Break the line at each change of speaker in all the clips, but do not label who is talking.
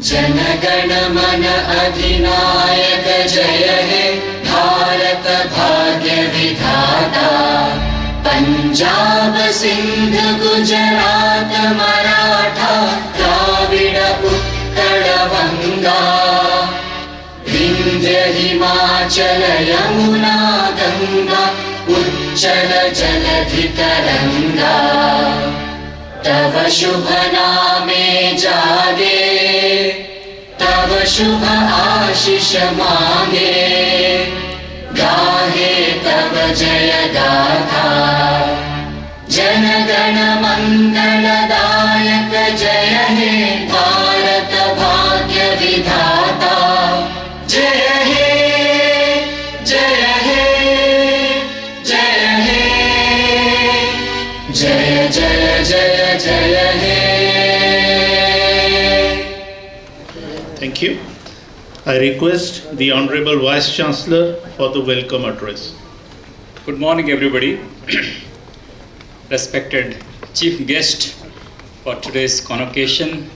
जनगण मन अधिनायक जय हे भारत भाग्य विधाता। पंजाब सिंध गुजरात मराठा द्राविड उत्कल वंगा। विंध्य हिमाचल यमुना गंगा उच्चल जलधि तरंगा। तव शुभ नामे जागे तव शुभ आशीष मांगे। गाहे तव जय गाथा जन गण मंगलदायक जय हे भारत भाग्य विधाता। जय हे जय हे जय हे जय जय जय जय हे।
Thank you. I request the Honorable Vice Chancellor for the welcome address.
Good morning, everybody. Respected Chief Guest for today's convocation,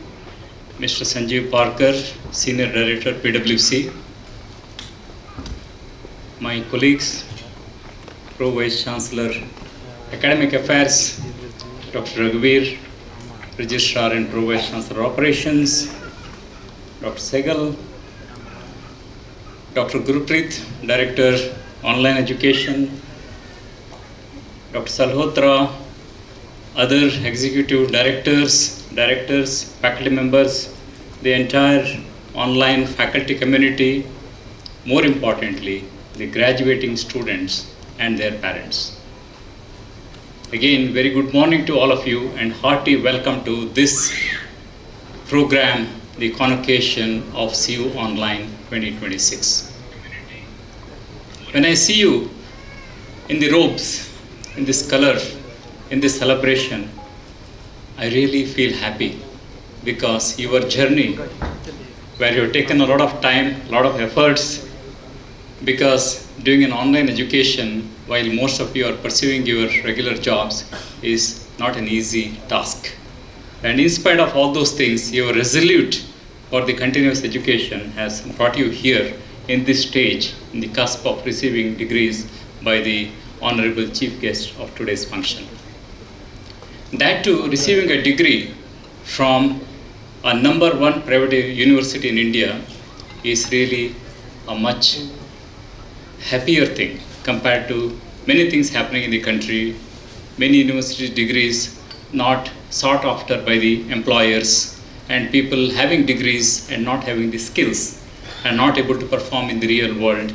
Mr. Sanjeev Parker, Senior Director, PwC. My colleagues, Pro Vice Chancellor, Academic Affairs, Dr. Raghuveer, Registrar and Pro Vice Chancellor Operations, Dr. Segal, Dr. Gurupreet, Director, Online Education, Dr. Salhotra, other executive directors, faculty members, the entire online faculty community, more importantly, the graduating students and their parents. Again, very good morning to all of you and hearty welcome to this program, the convocation of CU Online 2026. When I see you in the robes, in this color, in this celebration, I really feel happy because your journey, where you have taken a lot of time, a lot of efforts, because doing an online education while most of you are pursuing your regular jobs is not an easy task. And in spite of all those things, you are resolute for the continuous education has brought you here in this stage, in the cusp of receiving degrees by the Honorable Chief Guest of today's function. That too, receiving a degree from a #1 private university in India is really a much happier thing compared to many things happening in the country, many university degrees not sought after by the employers, and people having degrees and not having the skills and not able to perform in the real world.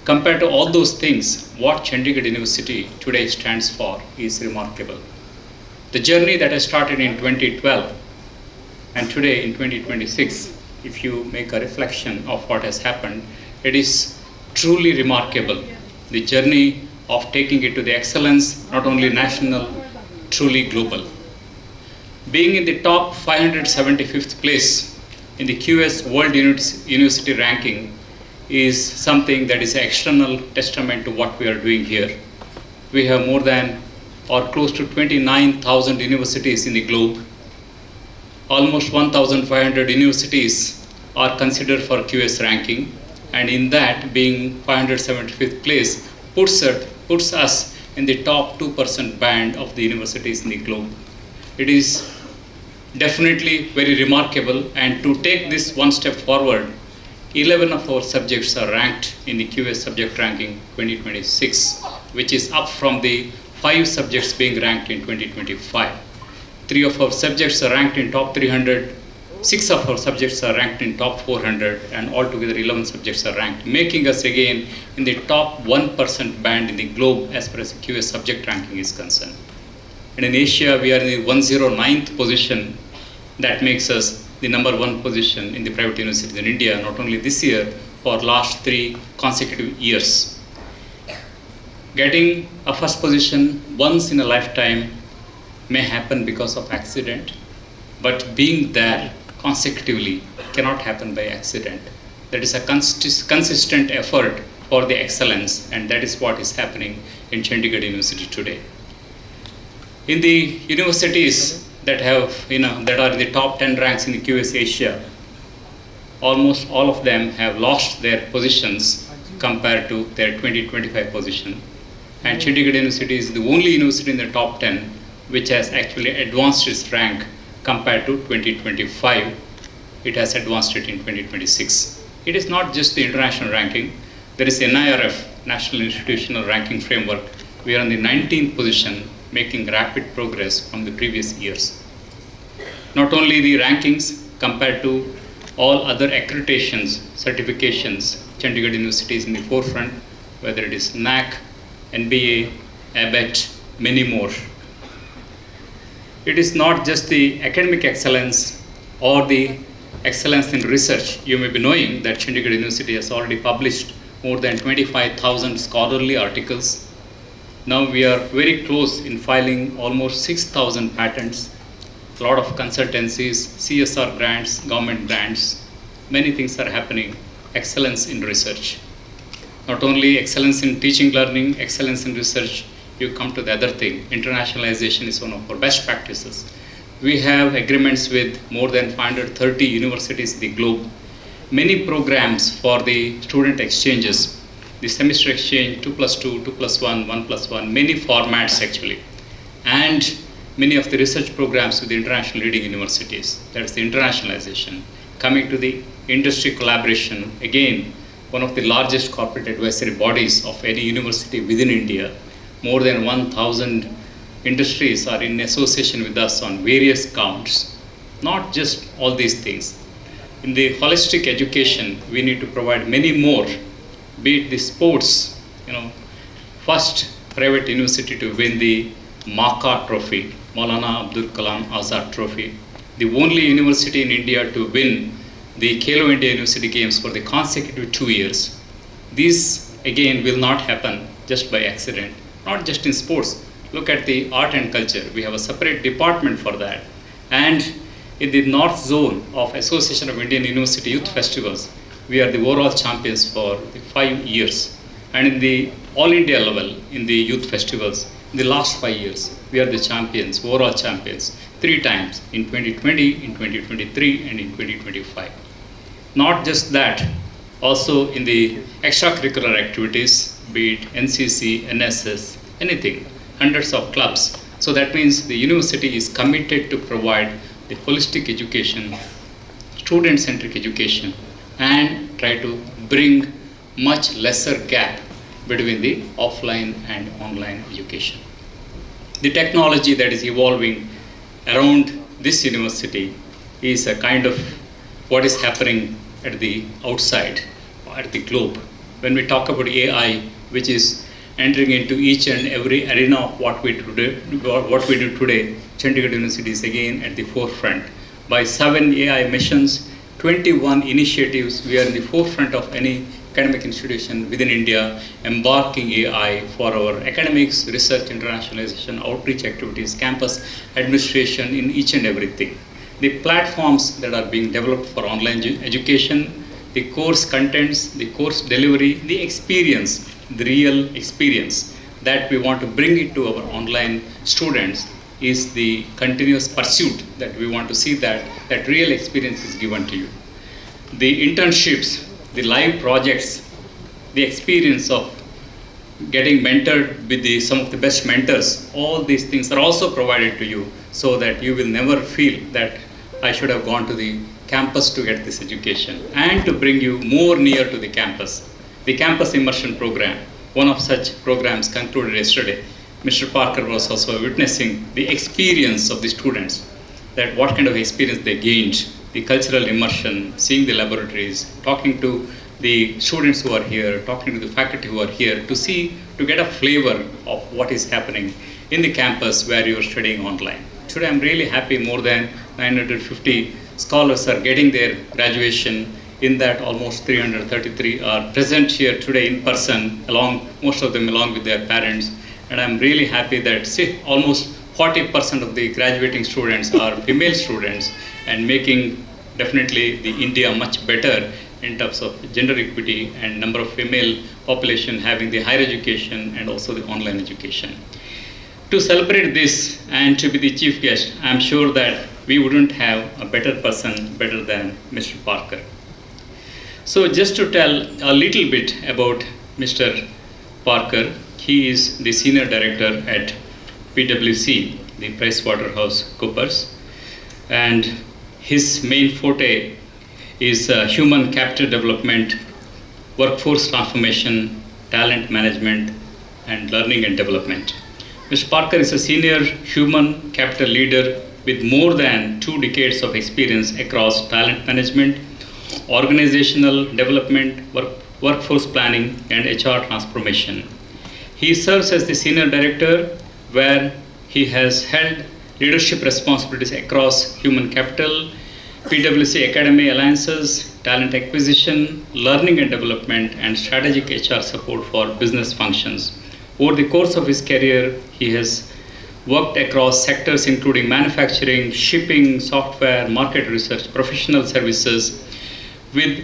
Compared to all those things, what Chandigarh University today stands for is remarkable. The journey that I started in 2012 and today in 2026, if you make a reflection of what has happened, it is truly remarkable. The journey of taking it to the excellence, not only national, truly global. Being in the top 575th place in the QS World University ranking is something that is an external testament to what we are doing here. We have more than or close to 29,000 universities in the globe. Almost 1,500 universities are considered for QS ranking, and in that, being 575th place puts us in the top 2% band of the universities in the globe. It is definitely very remarkable, and to take this one step forward, 11 of our subjects are ranked in the QS subject ranking 2026, which is up from the 5 subjects being ranked in 2025. 3 of our subjects are ranked in top 300, 6 of our subjects are ranked in top 400, and altogether 11 subjects are ranked, making us again in the top 1% band in the globe as far as the QS subject ranking is concerned. And in Asia, we are in the 109th position. That makes us the #1 position in the private universities in India, not only this year, for last 3 consecutive years. Getting a first position once in a lifetime may happen because of accident, but being there consecutively cannot happen by accident. That is a consistent effort for the excellence, and that is what is happening in Chandigarh University today. In the universities that have, that are in the top 10 ranks in the QS Asia, almost all of them have lost their positions compared to their 2025 position. And Chandigarh University is the only university in the top 10 which has actually advanced its rank compared to 2025. It has advanced it in 2026. It is not just the international ranking. There is NIRF, National Institutional Ranking Framework. We are in the 19th position, making rapid progress from the previous years. Not only the rankings compared to all other accreditations, certifications, Chandigarh University is in the forefront, whether it is NAC, NBA, ABET, many more. It is not just the academic excellence or the excellence in research. You may be knowing that Chandigarh University has already published more than 25,000 scholarly articles. Now we are very close in filing almost 6,000 patents, a lot of consultancies, CSR grants, government grants, many things are happening. Excellence in research. Not only excellence in teaching, learning, excellence in research, you come to the other thing. Internationalization is one of our best practices. We have agreements with more than 530 universities in the globe. Many programs for the student exchanges, the semester exchange, 2+2, 2+1, 1+1, many formats actually. And many of the research programs with the international leading universities. That is the internationalization. Coming to the industry collaboration, again, one of the largest corporate advisory bodies of any university within India. More than 1,000 industries are in association with us on various counts. Not just all these things. In the holistic education, we need to provide many more, be it the sports, first private university to win the MACA trophy, Maulana Abdul Kalam Azad trophy, the only university in India to win the Khelo India University Games for the consecutive 2 years. These again will not happen just by accident, not just in sports. Look at the art and culture. We have a separate department for that. And in the North Zone of Association of Indian University Youth Festivals, we are the overall champions for the 5 years. And in the All India level, in the youth festivals, in the last 5 years, we are the champions, overall champions, 3 times, in 2020, in 2023, and in 2025. Not just that, also in the extracurricular activities, be it NCC, NSS, anything, hundreds of clubs. So that means the university is committed to provide the holistic education, student-centric education, and try to bring much lesser gap between the offline and online education. The technology that is evolving around this university is a kind of what is happening at the outside, at the globe. When we talk about AI, which is entering into each and every arena of what we do today, Chandigarh University is again at the forefront. By 7 AI missions, 21 initiatives, we are in the forefront of any academic institution within India, embarking AI for our academics, research, internationalization, outreach activities, campus administration in each and everything. The platforms that are being developed for online education, the course contents, the course delivery, the experience, the real experience that we want to bring it to our online students is the continuous pursuit that we want to see that real experience is given to you. The internships, the live projects, the experience of getting mentored with some of the best mentors, all these things are also provided to you so that you will never feel that I should have gone to the campus to get this education, and to bring you more near to the campus. The campus immersion program, one of such programs concluded yesterday. Mr. Parker was also witnessing the experience of the students, that what kind of experience they gained, the cultural immersion, seeing the laboratories, talking to the students who are here, talking to the faculty who are here to get a flavor of what is happening in the campus where you are studying online. Today I'm really happy more than 950 scholars are getting their graduation. In that, almost 333 are present here today in person, most of them along with their parents. And I'm really happy that almost 40% of the graduating students are female students, and making definitely the India much better in terms of gender equity and number of female population having the higher education and also the online education. To celebrate this and to be the chief guest, I'm sure that we wouldn't have a better person better than Mr. Parker. So just to tell a little bit about Mr. Parker, he is the Senior Director at PwC, the PricewaterhouseCoopers, and his main forte is human capital development, workforce transformation, talent management, and learning and development. Mr. Parker is a senior human capital leader with more than 2 decades of experience across talent management, organizational development, workforce planning, and HR transformation. He serves as the senior director where he has held leadership responsibilities across human capital, PwC Academy Alliances, talent acquisition, learning and development, and strategic HR support for business functions. Over the course of his career, he has worked across sectors including manufacturing, shipping, software, market research, professional services, with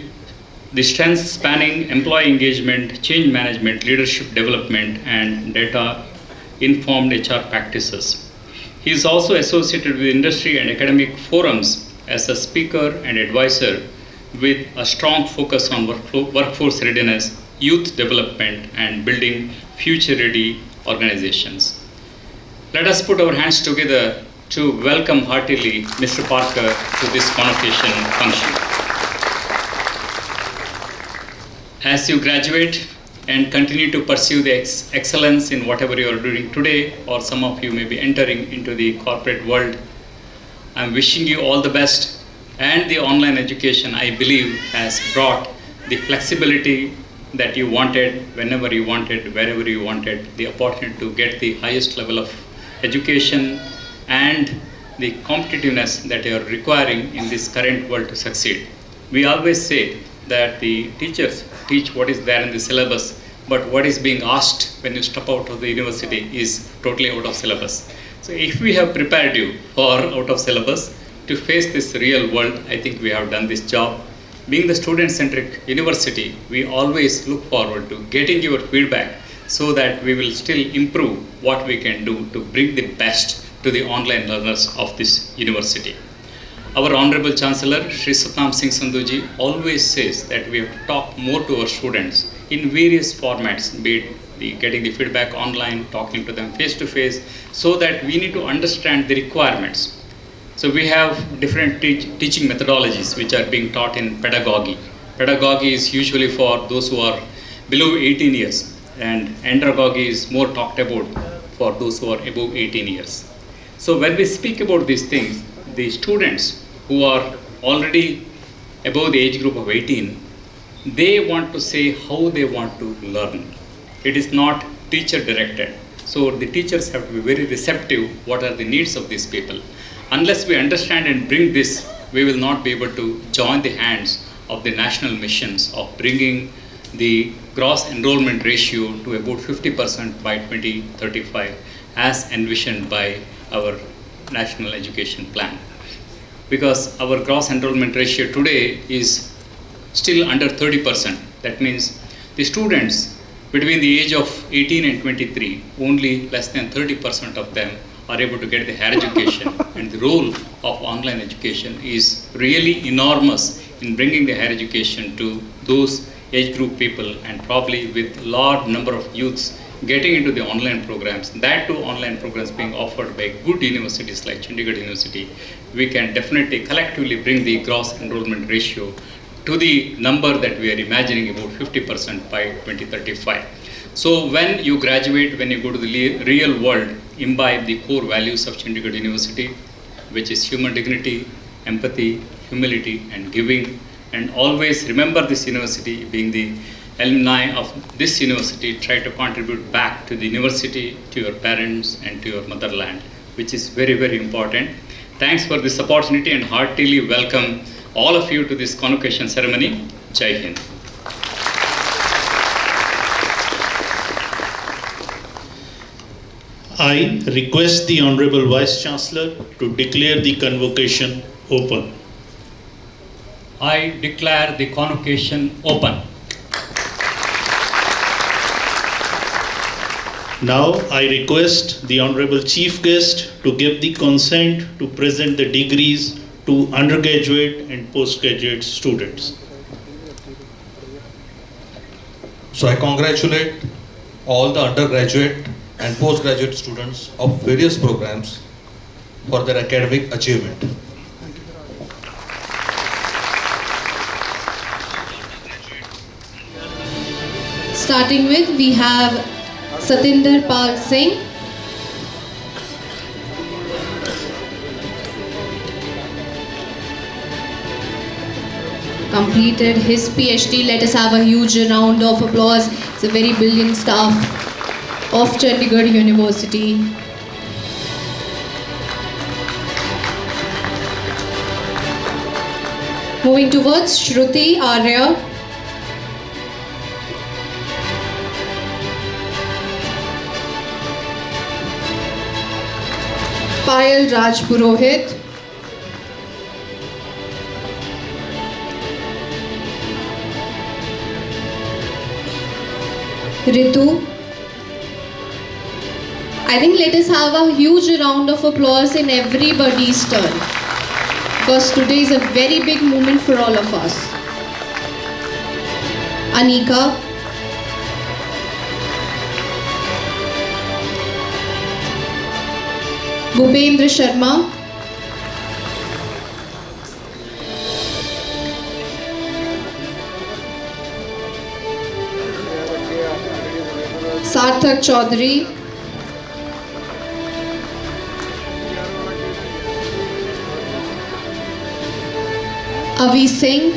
the strengths spanning employee engagement, change management, leadership development, and data-informed HR practices. He is also associated with industry and academic forums as a speaker and advisor with a strong focus on workforce readiness, youth development, and building future-ready organizations. Let us put our hands together to welcome heartily Mr. Parker to this convocation function. As you graduate and continue to pursue the excellence in whatever you are doing today, or some of you may be entering into the corporate world, I'm wishing you all the best. And the online education, I believe, has brought the flexibility that you wanted, whenever you wanted, wherever you wanted, the opportunity to get the highest level of education and the competitiveness that you are requiring in this current world to succeed. We always say that the teachers teach what is there in the syllabus, but what is being asked when you step out of the university is totally out of syllabus. So if we have prepared you for out of syllabus to face this real world, I think we have done this job. Being the student-centric university, we always look forward to getting your feedback so that we will still improve what we can do to bring the best to the online learners of this university. Our Honorable Chancellor, Shri Satnam Singh Sandhuji, always says that we have to talk more to our students in various formats, be it getting the feedback online, talking to them face-to-face, so that we need to understand the requirements. So we have different teaching methodologies which are being taught in pedagogy. Pedagogy is usually for those who are below 18 years, and andragogy is more talked about for those who are above 18 years. So when we speak about these things, the students who are already above the age group of 18, they want to say how they want to learn. It is not teacher directed. So the teachers have to be very receptive. What are the needs of these people? Unless we understand and bring this, we will not be able to join the hands of the national missions of bringing the gross enrollment ratio to about 50% by 2035 as envisioned by our national education plan. Because our gross enrollment ratio today is still under 30%. That means the students between the age of 18 and 23, only less than 30% of them are able to get the higher education, and the role of online education is really enormous in bringing the higher education to those age group people, and probably with large number of youths getting into the online programs, that too online programs being offered by good universities like Chandigarh University, we can definitely collectively bring the gross enrollment ratio to the number that we are imagining, about 50% by 2035. So when you graduate, when you go to the real world, imbibe the core values of Chandigarh University, which is human dignity, empathy, humility, and giving. And always remember this university, being the alumni of this university, try to contribute back to the university, to your parents, and to your motherland, which is very, very important. Thanks for this opportunity, and heartily welcome all of you to this convocation ceremony. Jai Hind.
I request the Honorable Vice Chancellor to declare the convocation open.
I declare the convocation open.
Now I request the Honorable Chief Guest to give the consent to present the degrees to undergraduate and postgraduate students.
So I congratulate all the undergraduate and postgraduate students of various programs for their academic achievement.
Starting with, we have Satinder Pal Singh. Completed his PhD. Let us have a huge round of applause. It's a very brilliant staff of Chandigarh University. Moving towards Shruti Arya. Payal Raj Purohit. Ritu. I think let us have a huge round of applause in everybody's turn, because today is a very big moment for all of us. Anika. Bhupendra Sharma. Sarthak Chaudhary. Avi Singh.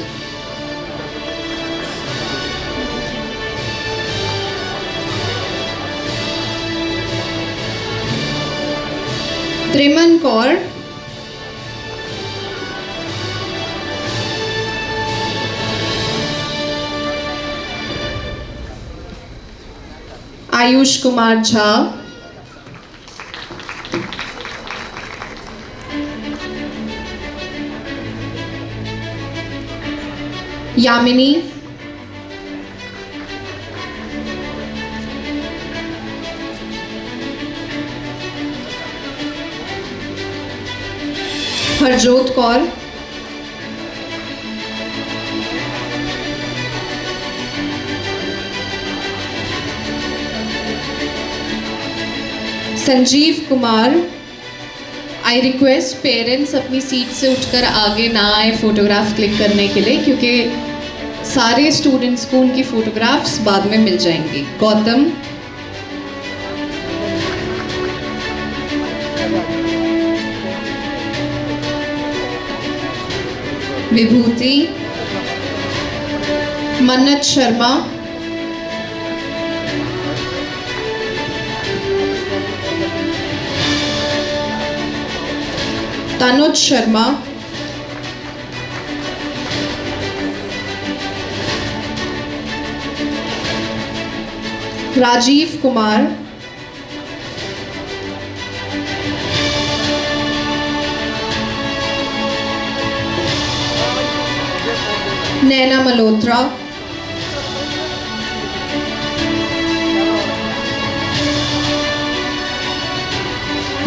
Triman Kaur. Ayush Kumar Jha. Yamini. Harjot Kaur. Sanjeev Kumar. I request parents अपनी seat से उठकर आगे ना आए photograph click करने के लिए, क्योंकि सारे स्टूडेंट्स को उनकी फोटोग्राफ्स बाद में मिल जाएंगी. गौतम. विभूति. मन्नत शर्मा. तनुज शर्मा. राजीव कुमार. नैना Malhotra.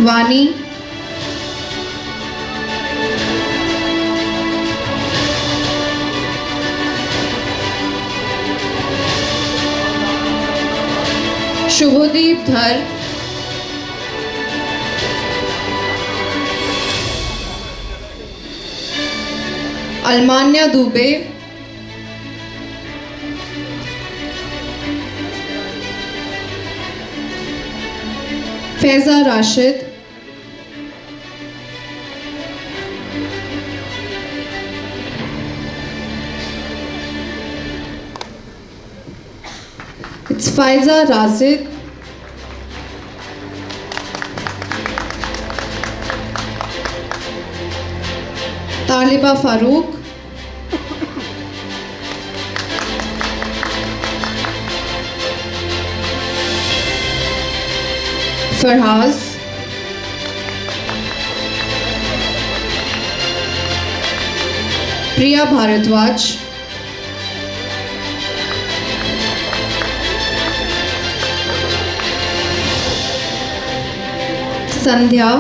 Wani. Shubhdeep Dhar. Almanya Dubey. Faiza Rashid. It's Faiza Razid. Taliba Farooq. Farhaz. Priya Bhardwaj. Sandhya.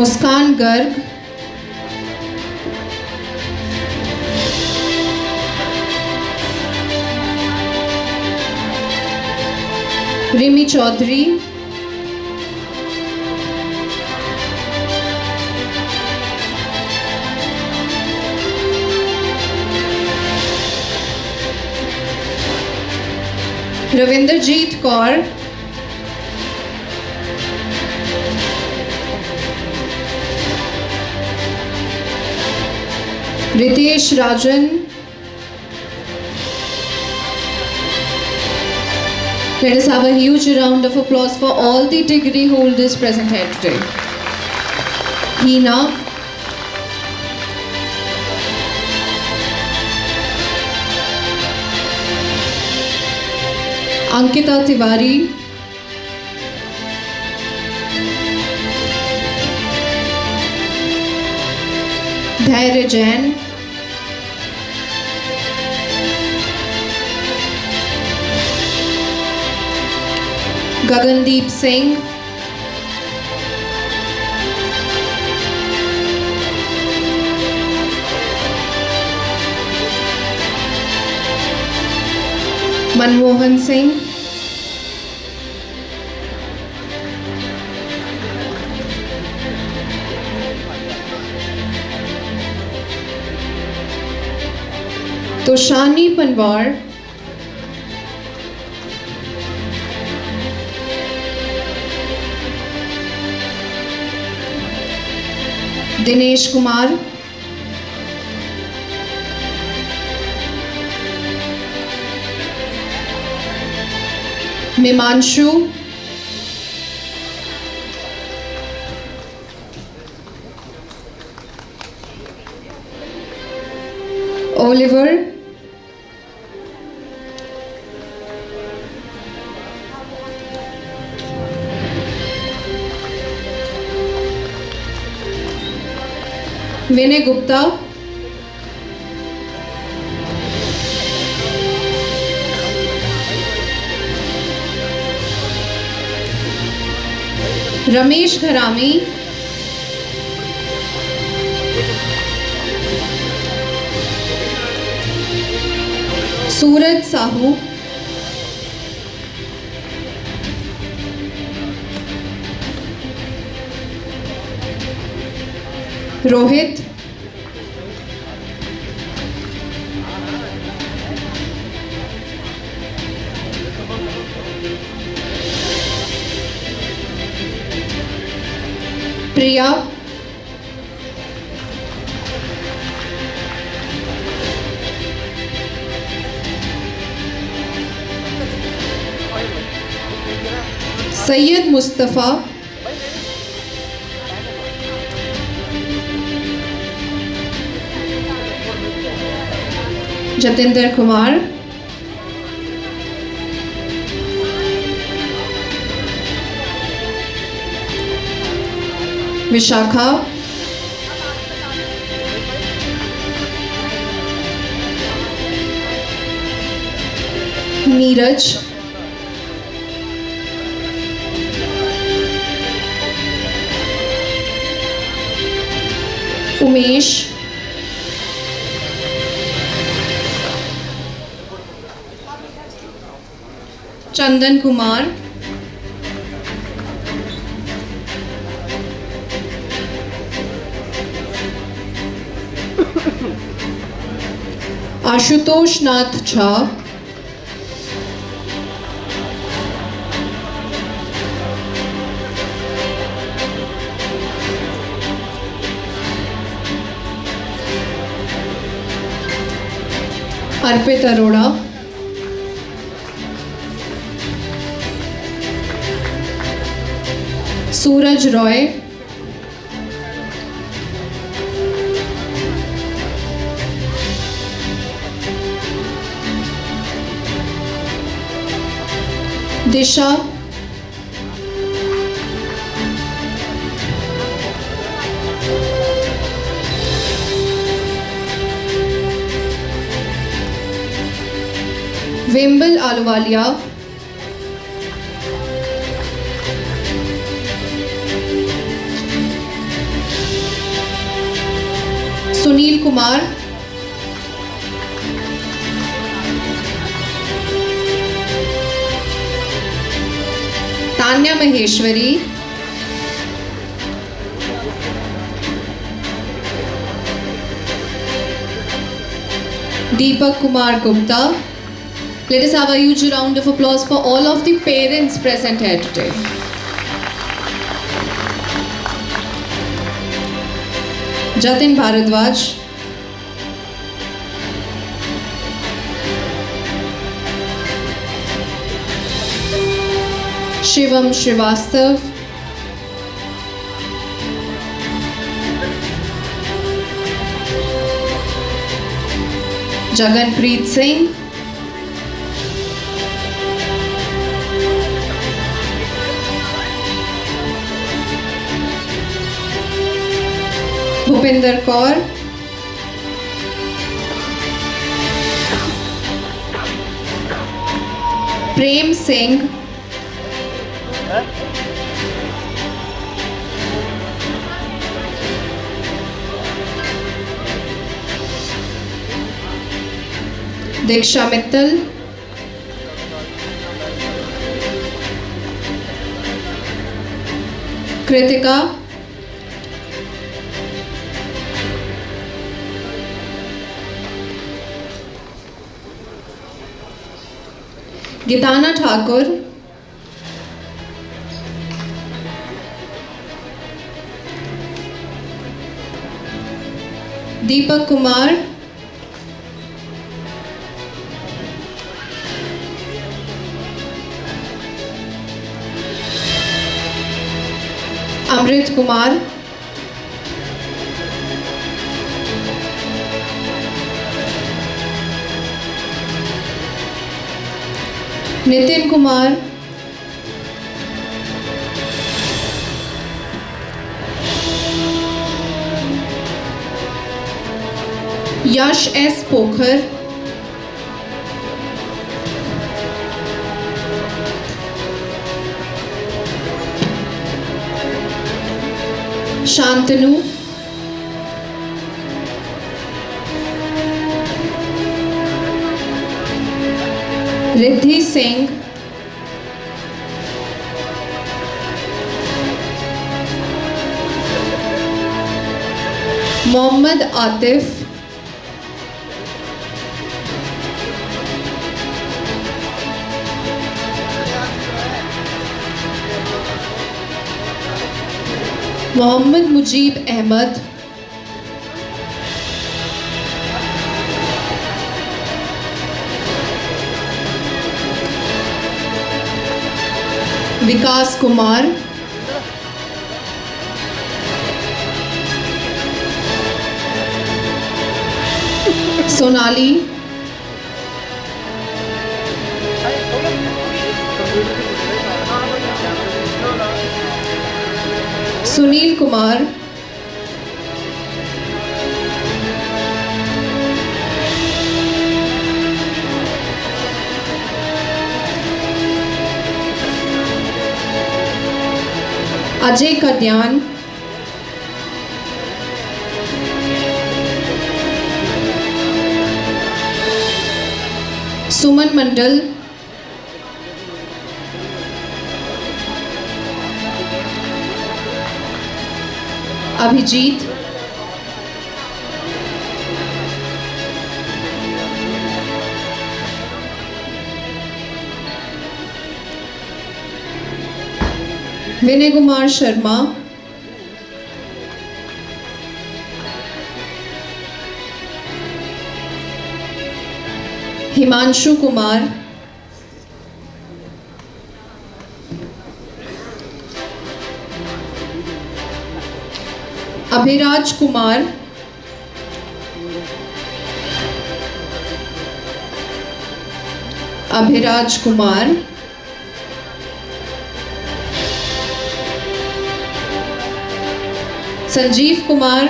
Muskan Garg, Rimi Chaudhary, Ravindrajeet Kaur, Ritesh Rajan, let us have a huge round of applause for all the degree holders present here today. Hina, Ankita Tiwari, Dhairya Jain, Gagandeep Singh, Manmohan Singh, Toshani Panwar, Dinesh Kumar, Mimanshu, Oliver, Vinay Gupta, Ramesh Gharami, Suraj Sahu, Rohit, Priya, Syed Mustafa, Jatinder Kumar, Vishakha, Neeraj, Umesh, Chandan Kumar, Ashutosh Nath Jha, Arpit Arora, Suraj Roy, Disha, वेम्बल Ahluwalia, Sunil Kumar, Tanya Maheshwari, Deepak Kumar Gupta. Let us have a huge round of applause for all of the parents present here today. Jatin Bharadwaj, Shivam Srivastav, Jaganpreet Singh, Bhupinder Kaur, Prem Singh, Diksha Mittal, Kritika, Gitana Thakur, Deepak Kumar, Amrit Kumar, Nitin Kumar, Yash S. Pokhar, Shantanu, Riddhi Singh, Mohammad Atif, Mohammad Mujib Ahmad, Vikas Kumar, Sonali, Sunil Kumar, Ajay Kadyan, Suman Mandal, Abhijit, Vinay Kumar Sharma, Himanshu Kumar, Abhiraj Kumar, Abhiraj Kumar, Sanjeev Kumar,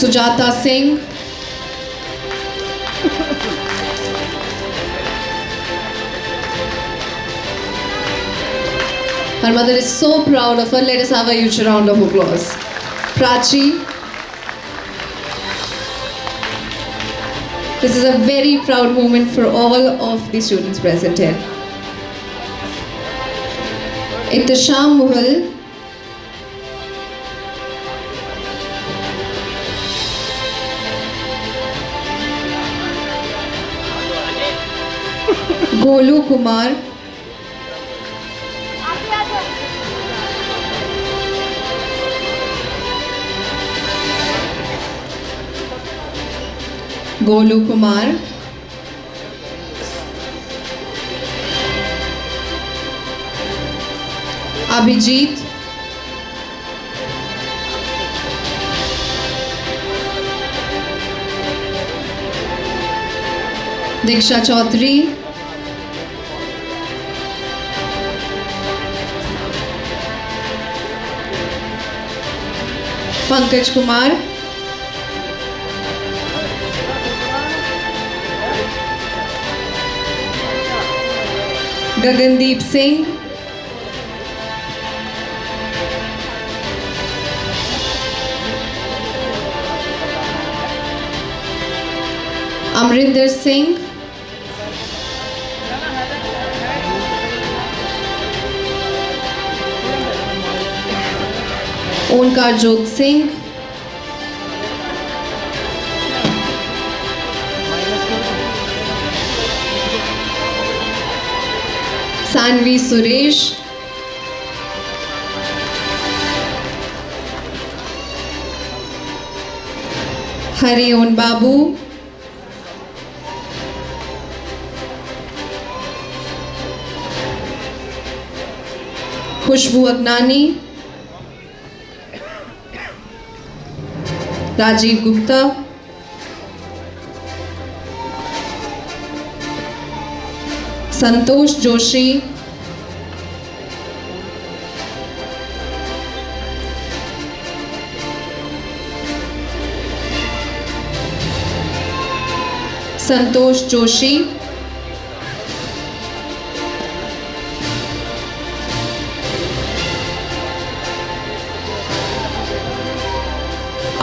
Sujata Singh, Her mother is so proud of her. Let us have a huge round of applause. Prachi. This is a very proud moment for all of the students present here. Ihtisham Mughal. Golu Kumar. Golu Kumar. Abhijit. Diksha Chaudhary. Pankaj Kumar. Gagandeep Singh. Amrinder Singh. Onkar Singh. Sanvi Suresh. Harion Babu. Khushbu Agnani. Rajiv Gupta. Santosh Joshi. Santosh Joshi.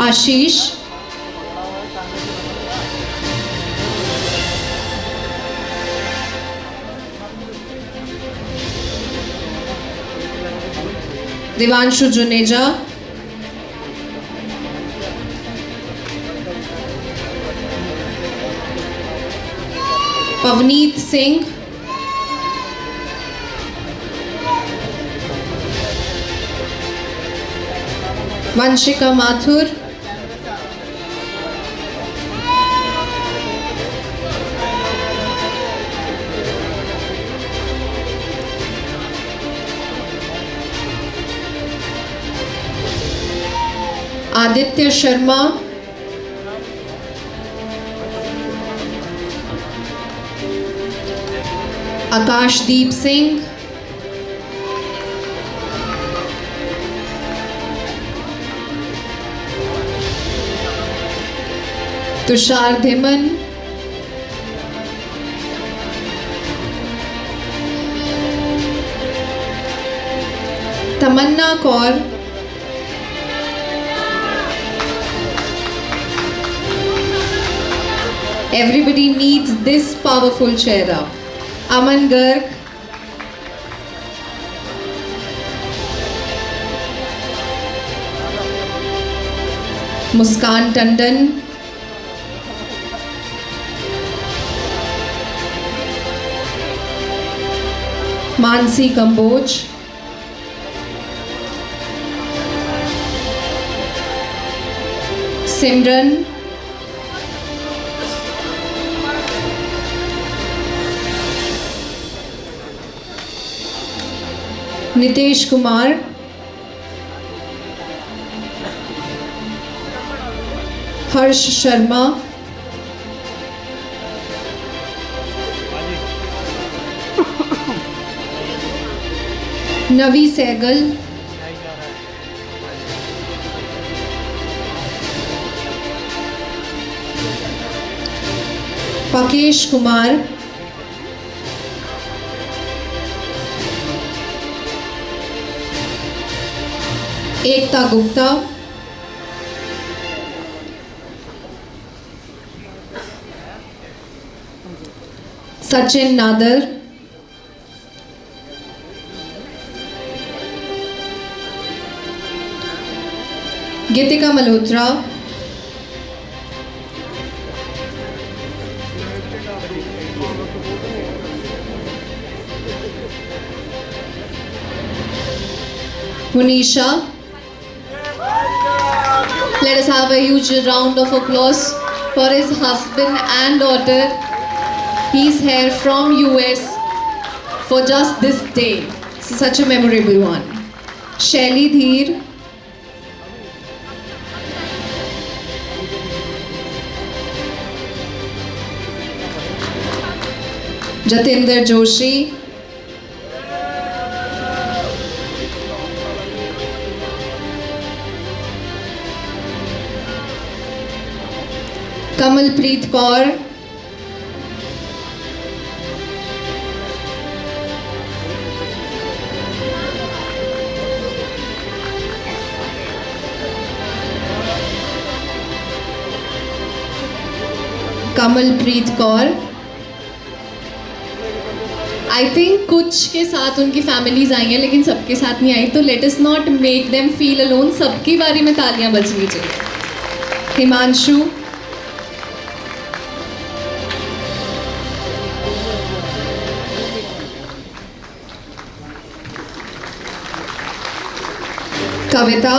Ashish. Devanshu Juneja. Pavneet Singh. Vanshika Mathur. Aditya Sharma. Akashdeep Singh. Tushar Dhiman. Tamanna Kaur. Everybody needs this powerful cheer up. Aman Garg. Muskan Tandon. Mansi Kamboj. Simran. Nitesh Kumar. Harsh Sharma. Navi Sehgal. Pakesh Kumar. Ekta Gupta, Sachin Nadar, Geetika Malhotra, Munisha. Let us have a huge round of applause for his husband and daughter. He's here from US for just this day. This is such a memorable one. Shelly Dheer, Jatinder Joshi, Kamalpreet Kaur, Kamalpreet Kaur. I think कुछ के साथ उनकी families आई हैं लेकिन सबके साथ नहीं आई, तो let us not make them feel alone. सबकी बारी में तालियां बजनी चाहिए. हिमांशु, कविता,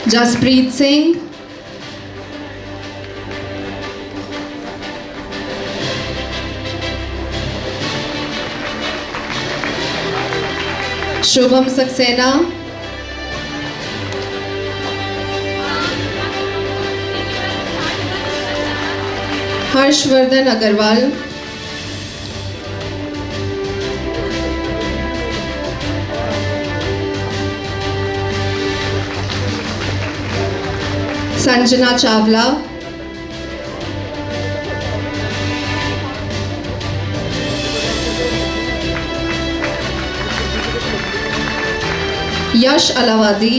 जसप्रीत सिंह, शुभम सक्सेना, हर्षवर्धन अग्रवाल, संजना चावला, यश अलावादी,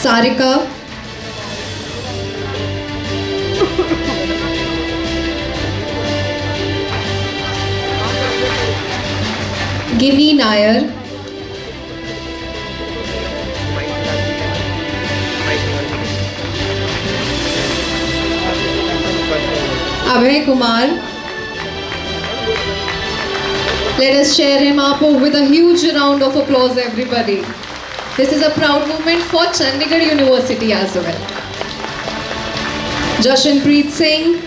सारिका, गिनी Nair, Abhay Kumar. Let us cheer him up with a huge round of applause, everybody. This is a proud moment for Chandigarh University as well. Jashanpreet Singh,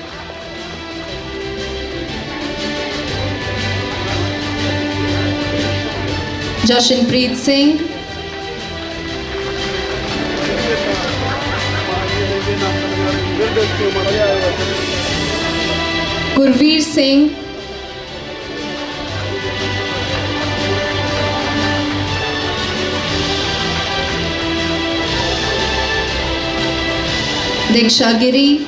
Jashanpreet Singh, Gurveer Singh, Diksha Giri,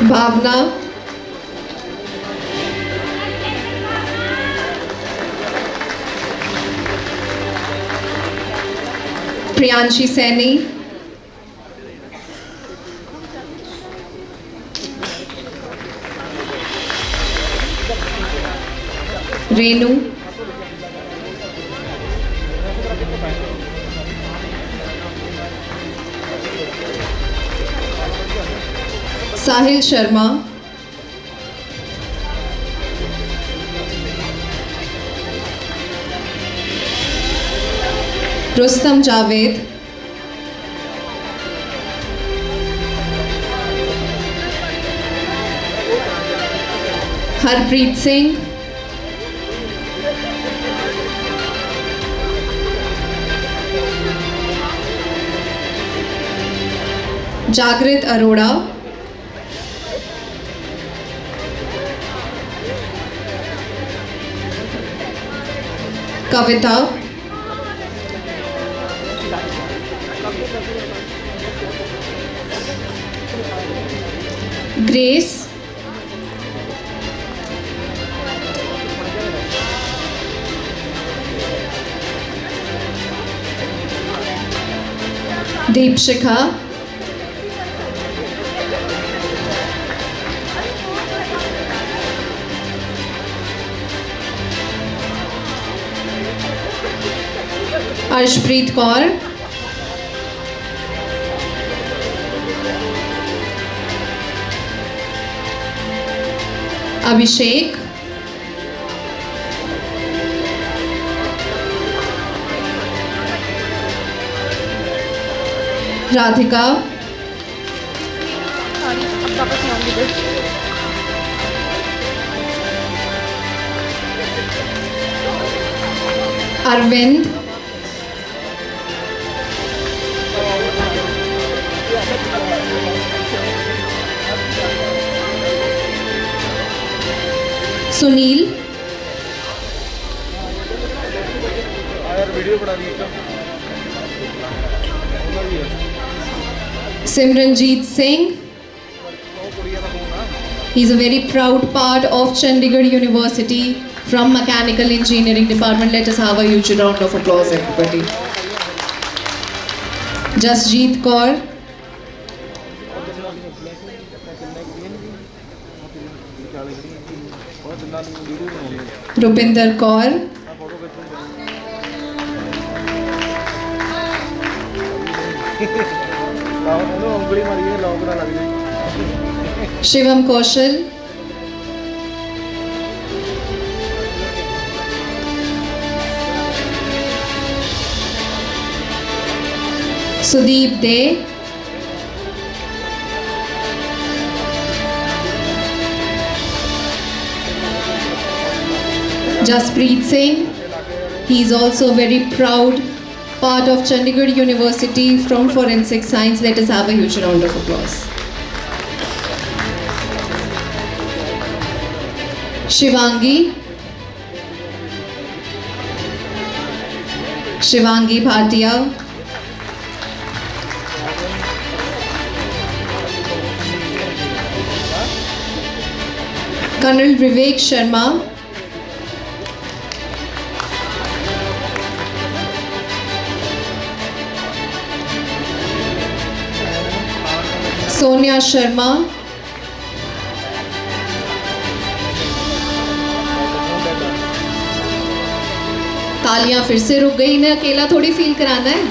Bhavna, Priyanshi Saini, Renu, Sahil Sharma, Rustam Javed, Harpreet Singh, Jagrit Arora, Kavita, Grace, Deepshikha, Arshpreet Kaur, Abhishek, Radhika, Arvind, Sunil, Simranjeet Singh. He is a very proud part of Chandigarh University from Mechanical Engineering Department. Let us have a huge round of applause, everybody. Jasjeet Kaur. Rupinder Kaur. Shivam Kaushal, Sudeep Dey, Jaspreet Singh. He is also a very proud part of Chandigarh University from Forensic Science. Let us have a huge round of applause. Shivangi Bhatia, Colonel Vivek Sharma, Sonia Sharma, तालियां फिर से रुक गई, इन्हें अकेला थोड़ी feel कराना है।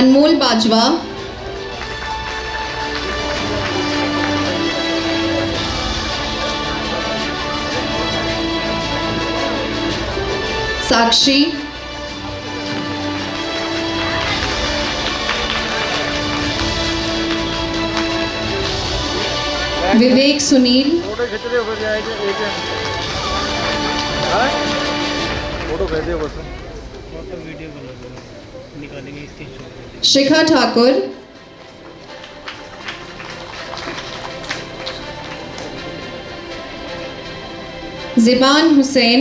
अनमोल बाजवा, साक्षी, विवेक सुनील, शिखा ठाकुर, जिबान हुसैन,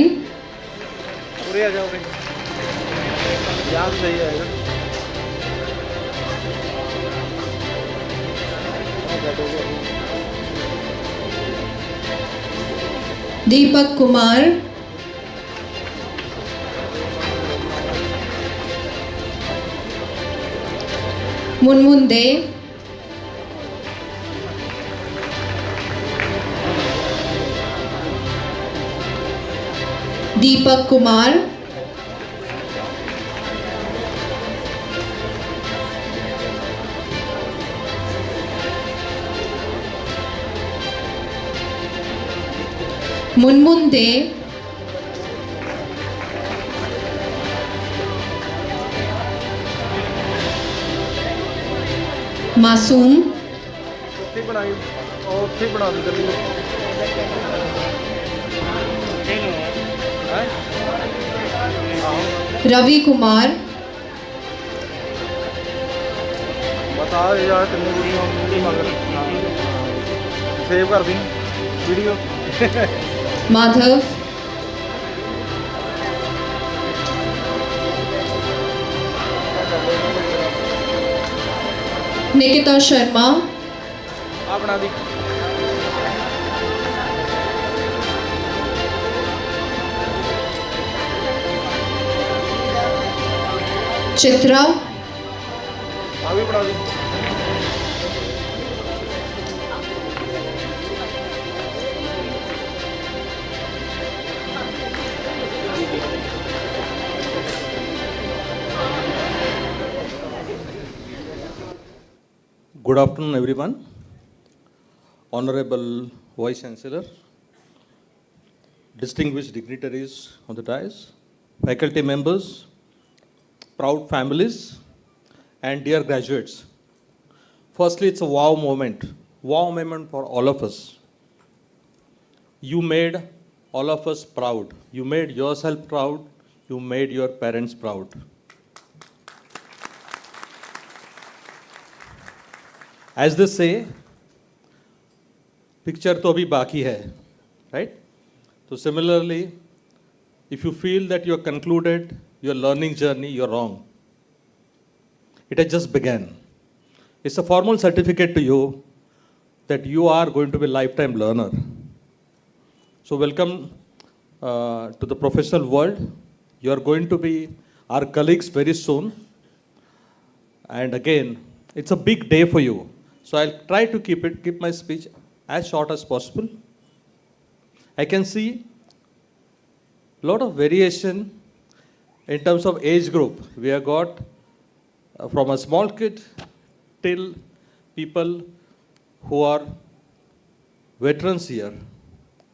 दीपक कुमार, मुनमुन दे, दीपक कुमार, मुनमुन दे, मासूम, रवि कुमार,
बता यार कितनी वीडियो मगर सेव कर दी वीडियो
Madhav, Nikita Sharma,
अपना दी
Chitra,
अभी बना दी
Good afternoon, everyone. Honorable Vice Chancellor, distinguished dignitaries on the dais, faculty members, proud families, and dear graduates. Firstly, it's a wow moment for all of us. You made all of us proud. You made yourself proud. You made your parents proud. As they say, picture to abhi baki hai, right? So similarly, if you feel that you have concluded your learning journey, you're wrong. It has just begun. It's a formal certificate to you that you are going to be a lifetime learner. So welcome to the professional world. You are going to be our colleagues very soon. And again, it's a big day for you. So I'll try to keep my speech as short as possible. I can see a lot of variation in terms of age group. We have got from a small kid till people who are veterans here.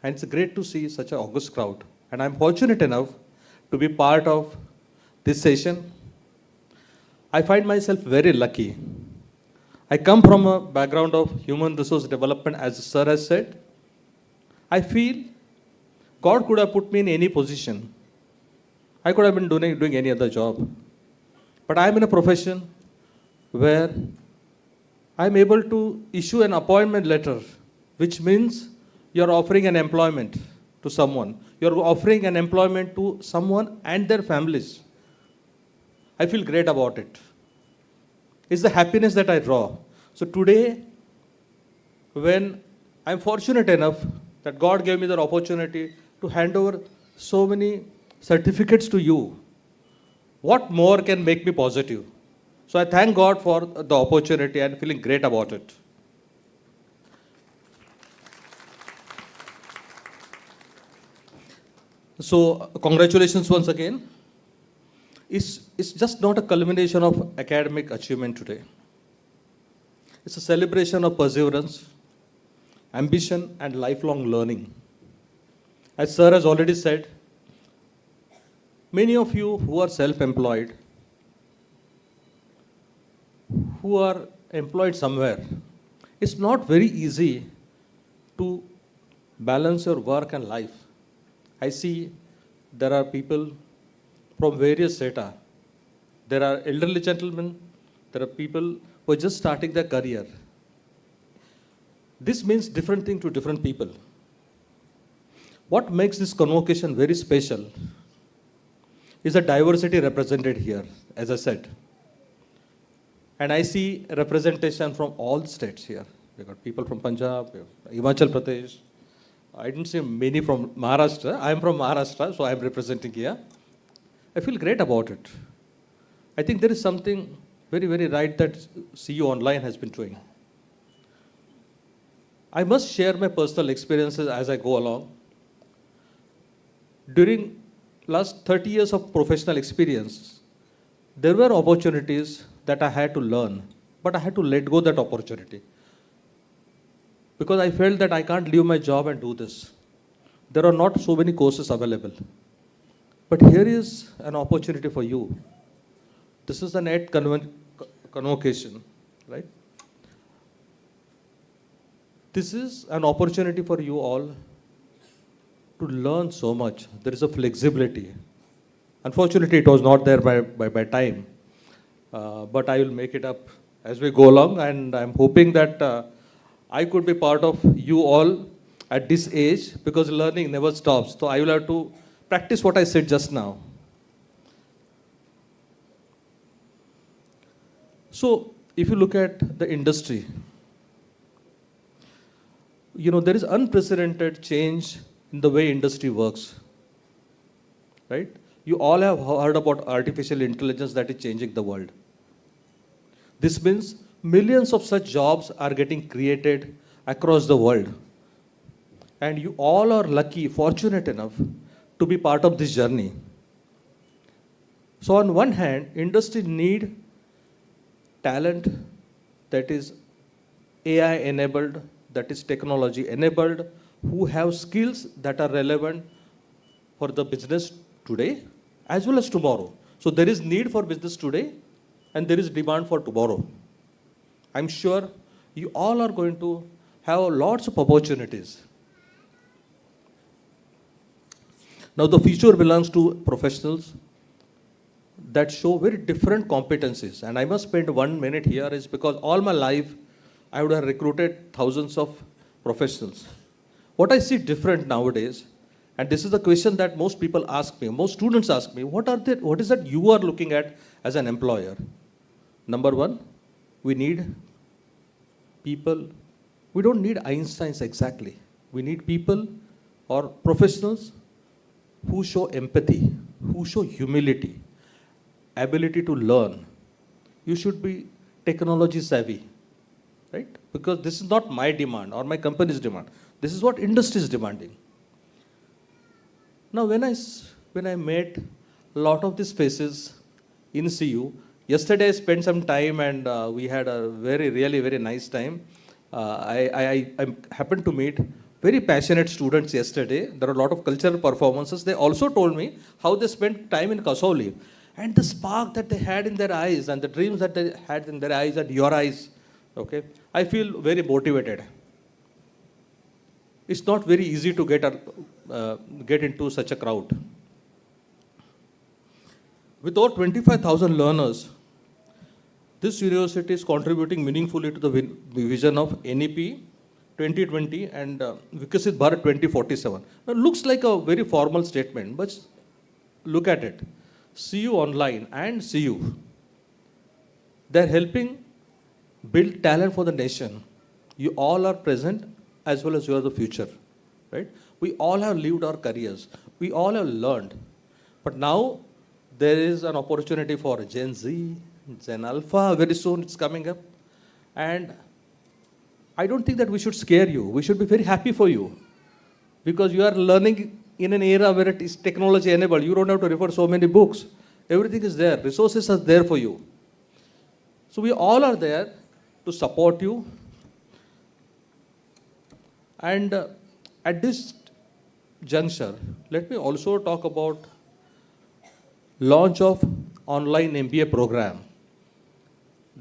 And it's great to see such an august crowd. And I'm fortunate enough to be part of this session. I find myself very lucky. I come from a background of human resource development, as Sir has said. I feel God could have put me in any position. I could have been doing any other job. But I'm in a profession where I'm able to issue an appointment letter, which means you're offering an employment to someone. You're offering an employment to someone and their families. I feel great about it. It's the happiness that I draw. So today, when I'm fortunate enough that God gave me the opportunity to hand over so many certificates to you, what more can make me positive? So I thank God for the opportunity and feeling great about it. So congratulations once again. It's just not a culmination of academic achievement today. It's a celebration of perseverance, ambition, and lifelong learning. As Sir has already said, many of you who are self-employed, who are employed somewhere, it's not very easy to balance your work and life. I see there are people from various strata. There are elderly gentlemen, there are people who are just starting their career. This means different thing to different people. What makes this convocation very special is the diversity represented here, as I said. And I see representation from all states here. We've got people from Punjab, Himachal Pradesh. I didn't see many from Maharashtra. I'm from Maharashtra, so I'm representing here. I feel great about it. I think there is something very, very right that CU Online has been doing. I must share my personal experiences as I go along. During last 30 years of professional experience, there were opportunities that I had to learn, but I had to let go that opportunity. Because I felt that I can't leave my job and do this. There are not so many courses available. But here is an opportunity for you. This is an ED convocation, right? This is an opportunity for you all to learn so much. There is a flexibility. Unfortunately, it was not there by time. But I will make it up as we go along, and I'm hoping that I could be part of you all at this age because learning never stops. So I will have to practice what I said just now. So if you look at the industry, there is unprecedented change in the way industry works, right? You all have heard about artificial intelligence that is changing the world. This means millions of such jobs are getting created across the world. And you all are lucky, fortunate enough to be part of this journey. So on one hand, industry need talent that is AI enabled, that is technology enabled, who have skills that are relevant for the business today as well as tomorrow. So there is need for business today and there is demand for tomorrow. I'm sure you all are going to have lots of opportunities. Now the future belongs to professionals that show very different competencies. And I must spend 1 minute here is because all my life I would have recruited thousands of professionals. What I see different nowadays, and this is the question that most people ask me, most students ask me, what is that you are looking at as an employer? Number one, we need people. We don't need Einsteins exactly. We need people or professionals who show empathy, who show humility, ability to learn. You should be technology savvy, right? Because this is not my demand or my company's demand. This is what industry is demanding. Now, when I met a lot of these faces in CU, yesterday I spent some time and we had a really very nice time. I happened to meet very passionate students yesterday. There are a lot of cultural performances. They also told me how they spent time in Kasauli and the spark that they had in their eyes and the dreams that they had in their eyes and your eyes. Okay, I feel very motivated. It's not very easy to get into such a crowd. With over 25,000 learners, this university is contributing meaningfully to the vision of NEP 2020 and Vikasit Bharat 2047. Now, it looks like a very formal statement, but look at it. CU Online and CU, they're helping build talent for the nation. You all are present as well as you are the future, right? We all have lived our careers. We all have learned. But now there is an opportunity for Gen Z, Gen Alpha, very soon it's coming up. And I don't think that we should scare you. We should be very happy for you because you are learning in an era where it is technology enabled. You don't have to refer so many books. Everything is there. Resources are there for you. So we all are there to support you. And at this juncture, let me also talk about launch of online MBA program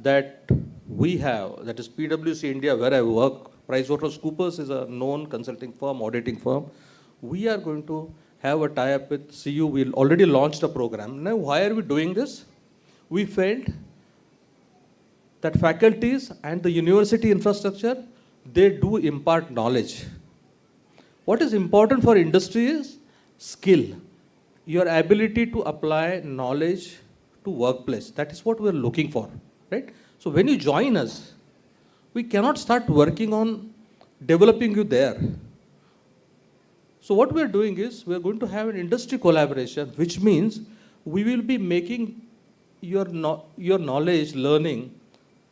that we have, that is PwC India, where I work. PricewaterhouseCoopers is a known consulting firm, auditing firm. We are going to have a tie-up with CU. We already launched a program. Now, why are we doing this? We felt that faculties and the university infrastructure, they do impart knowledge. What is important for industry is skill, your ability to apply knowledge to workplace. That is what we're looking for, right? So when you join us, we cannot start working on developing you there. So what we're doing is we're going to have an industry collaboration, which means we will be making your knowledge, learning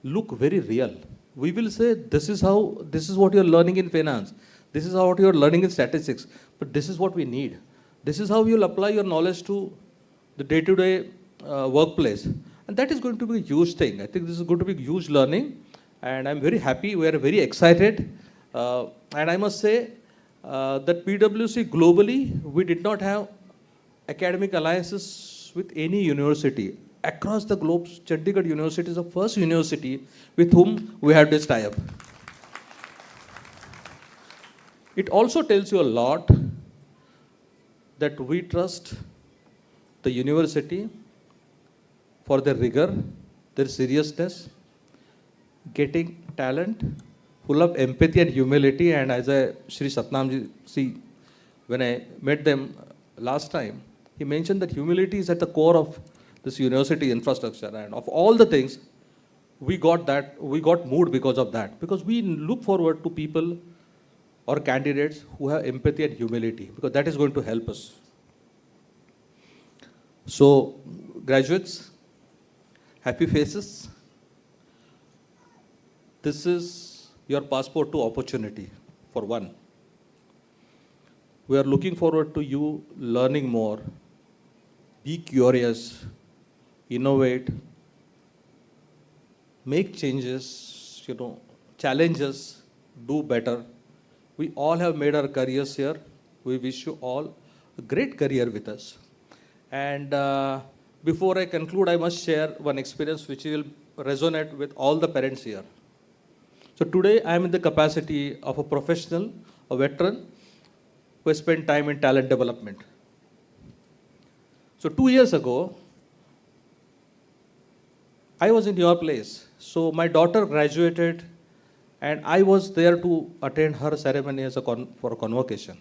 look very real. We will say, this is what you're learning in finance. This is what you're learning in statistics. But this is what we need. This is how you'll apply your knowledge to the day-to-day workplace. And that is going to be a huge thing. I think this is going to be huge learning. And I'm very happy. We are very excited. And I must say that PwC globally, we did not have academic alliances with any university. Across the globe, Chandigarh University is the first university with whom we had this tie-up. It also tells you a lot that we trust the university for their rigor, their seriousness, getting talent full of empathy and humility. And as Sri Satnamji, see, when I met them last time, he mentioned that humility is at the core of this university infrastructure. And of all the things, we got moved because of that. Because we look forward to people or candidates who have empathy and humility, because that is going to help us. So, graduates, happy faces. This is your passport to opportunity, for one. We are looking forward to you learning more. Be curious, innovate, make changes, challenge us, do better. We all have made our careers here. We wish you all a great career with us. And before I conclude, I must share one experience which will resonate with all the parents here. So today I am in the capacity of a professional, a veteran, who has spent time in talent development. So 2 years ago, I was in your place. So my daughter graduated and I was there to attend her ceremony for a convocation.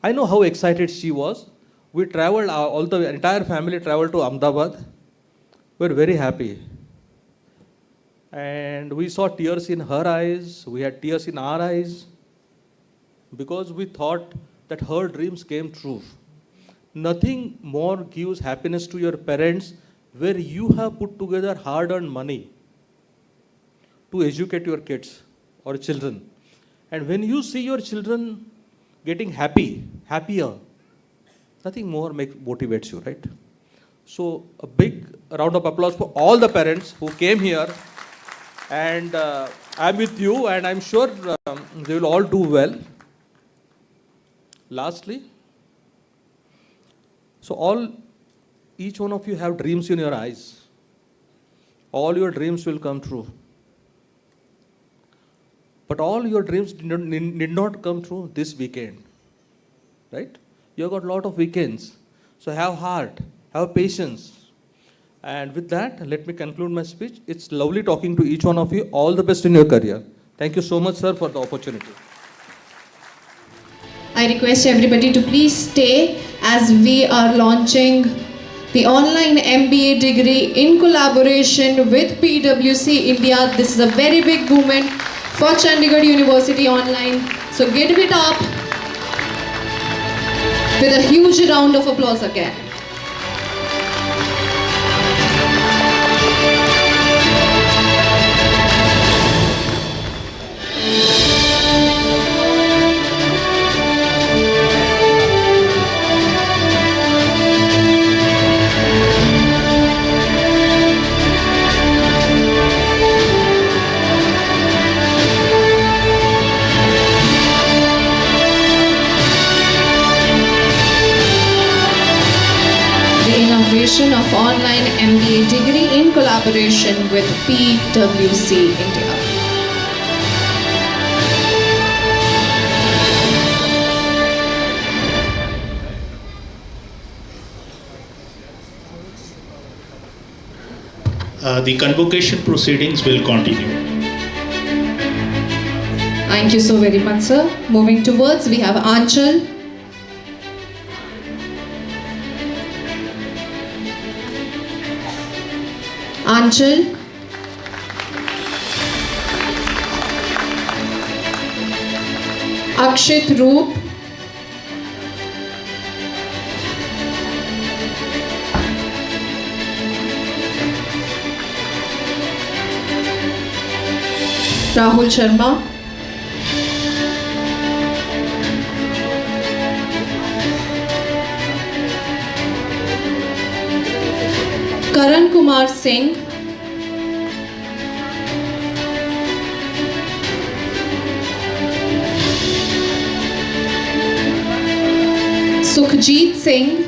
I know how excited she was. We traveled, all the entire family traveled to Ahmedabad. We were very happy. And we saw tears in her eyes, we had tears in our eyes, because we thought that her dreams came true. Nothing more gives happiness to your parents where you have put together hard-earned money to educate your kids or children. And when you see your children getting happier, nothing more motivates you, right? So a big round of applause for all the parents who came here. And I'm with you, and I'm sure they will all do well. Lastly, so each one of you have dreams in your eyes. All your dreams will come true. But all your dreams did not come true this weekend, right? You have got a lot of weekends. So have heart, have patience. And with that, let me conclude my speech. It's lovely talking to each one of you. All the best in your career. Thank you so much, sir, for the opportunity.
I request everybody to please stay as we are launching the online MBA degree in collaboration with PwC India. This is a very big moment for Chandigarh University Online. So give it up with a huge round of applause again. Of online MBA degree in collaboration with PwC India.
The convocation proceedings will continue.
Thank you so very much, sir. Moving towards, we have Aanchal. Aanchal. Akshit Roop. Rahul Sharma. Karan Kumar Singh. Sukhjeet Singh.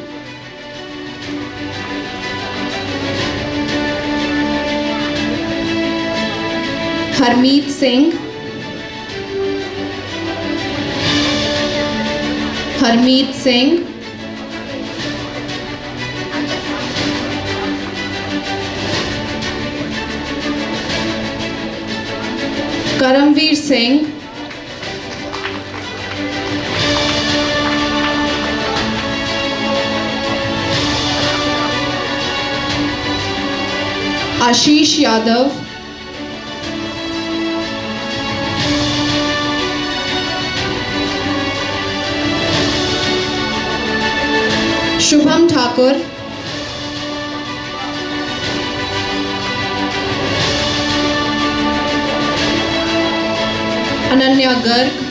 Harmeet Singh. Harmeet Singh. Karambir Singh, आशीष यादव, शुभम ठाकुर, अनन्या गर्ग,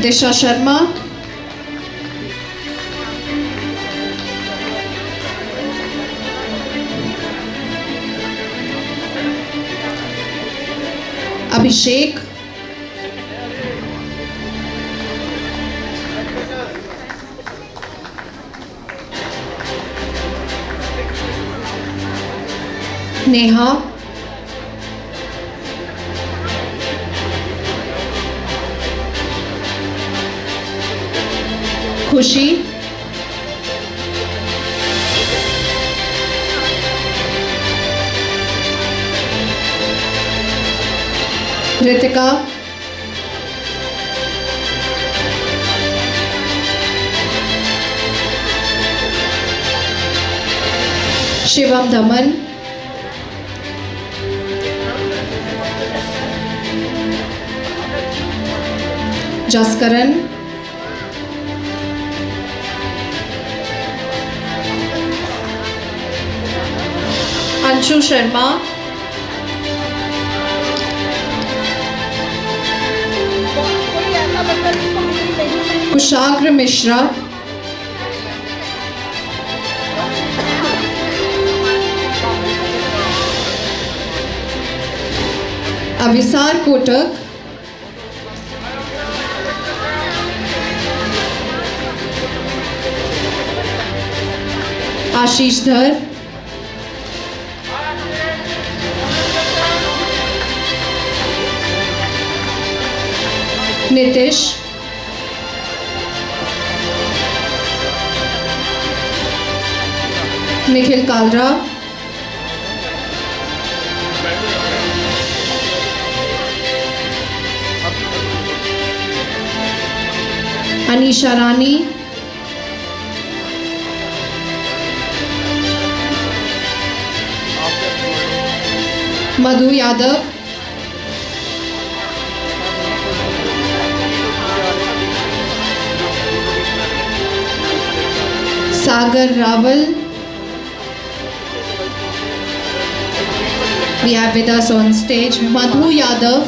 दिशा शर्मा, अभिषेक, नेहा, खुशी, कृतिका, शिवम धमन, जसकरण, अंशु शर्मा, कुशाग्र मिश्रा, अविसार कोटक, आशीष धर, नितिश, निखिल कालरा, अनीशा रानी, मधु यादव, सागर Rawal. We have with us on stage Madhu Yadav,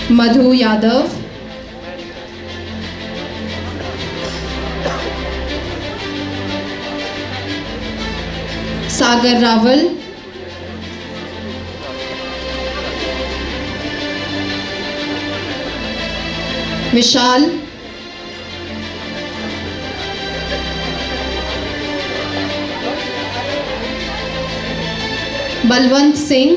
Madhu Yadav, Sagar Raval, Vishal, Balwant Singh,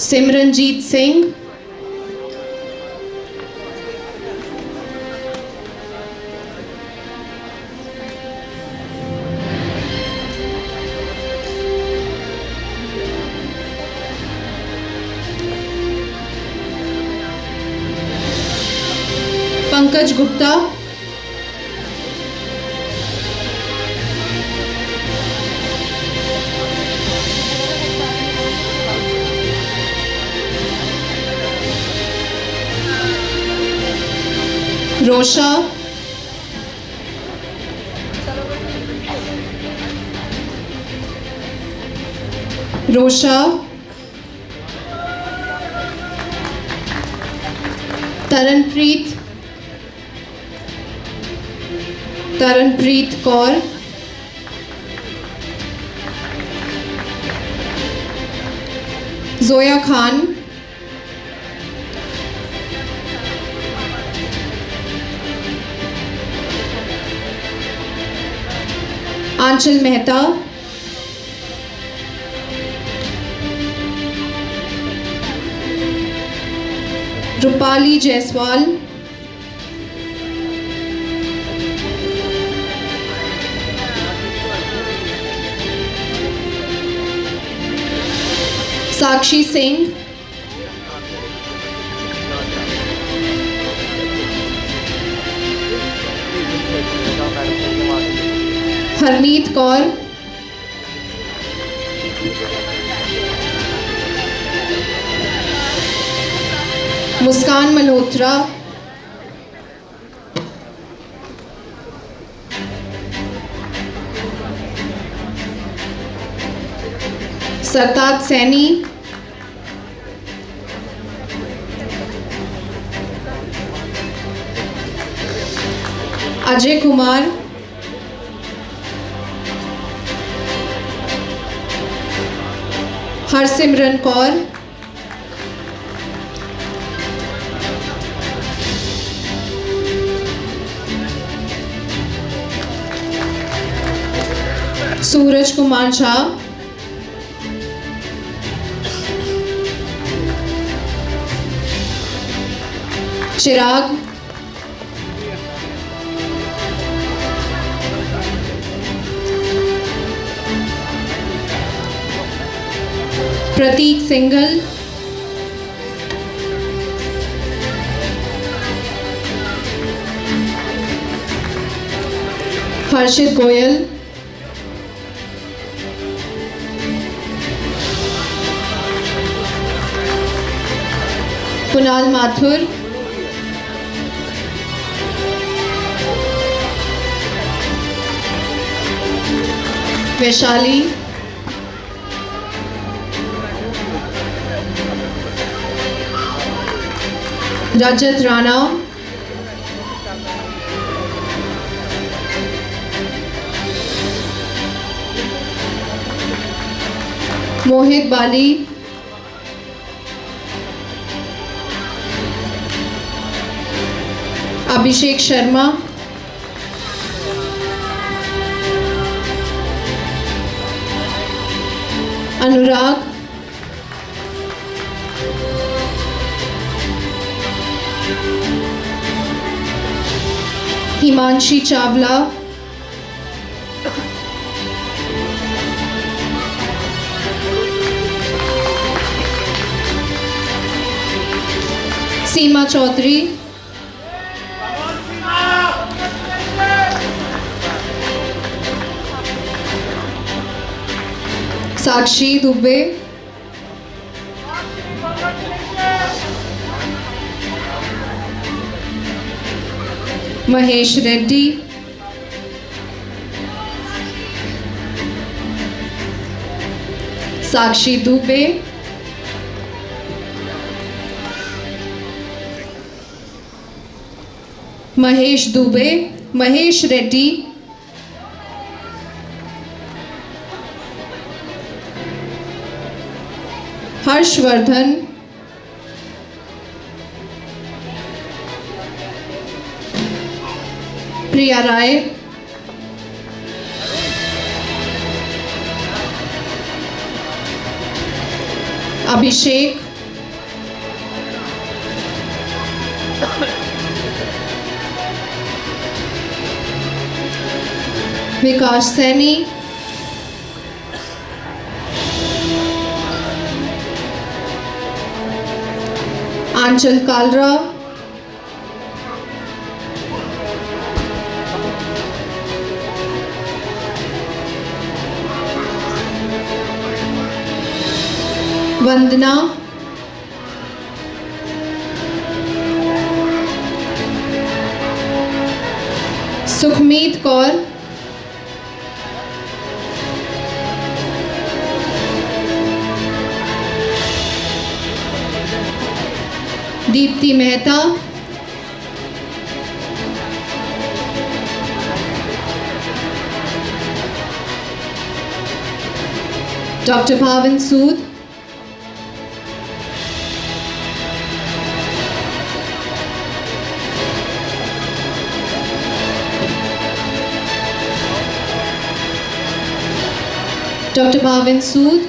Simranjeet Singh, Pankaj Gupta, Rosha, Rosha, Taranpreet, Taranpreet Kaur, Zoya Khan, Aanchal Mehta, Rupali Jaiswal, Sakshi Singh, Harmeet Kaur, Muskan Malhotra, Sartaj Saini, Ajay Kumar, Harsimran Kaur, Suraj Kumar Jha, Chirag, Prateek Singhal, Harshit Goyal, Kunal Mathur, Vaishali, Rajat Rana, Mohit Bali, Abhishek Sharma, Anurag, Himanshi Chawla, Seema Chaudhary, Sakshi Dubey, Mahesh Reddy, Sakshi Dubey, Mahesh Dubey, Mahesh Reddy, Harshvardhan, Priya Rai, Abhishek, Vikas Saini, Aanchal Kalra, Vandana, Sukhmeet Kaur, Deepti Mehta, doctor भावन सूद, doctor भावन सूद,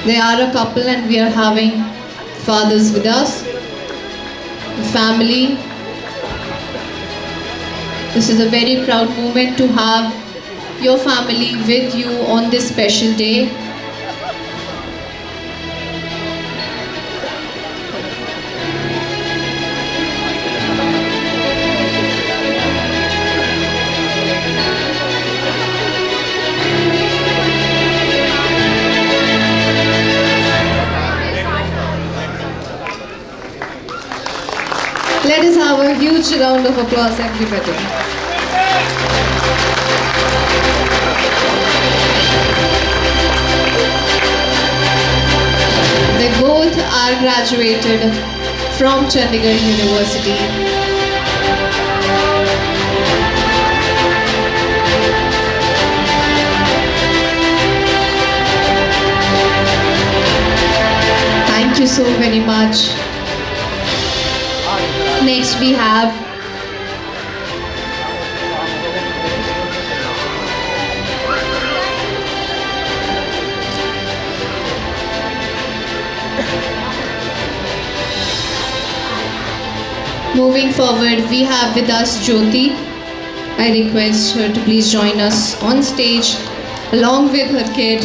They are a couple and we are having fathers with us, family. This is a very proud moment to have your family with you on this special day. Let us have a huge round of applause, everybody. They both are graduated from Chandigarh University. Thank you so very much. Next we have moving forward, we have with us Jyoti. I request her to please join us on stage along with her kid.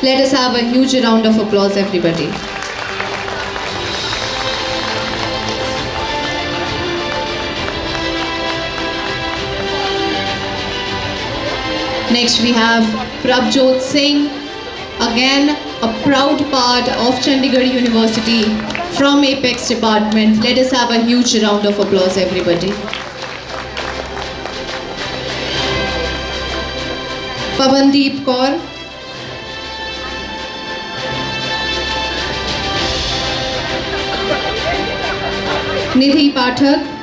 Let us have a huge round of applause, everybody. Next we have Prabjot Singh, again a proud part of Chandigarh University from Apex department. Let us have a huge round of applause, everybody. Pavandeep Kaur, Nidhi Pathak,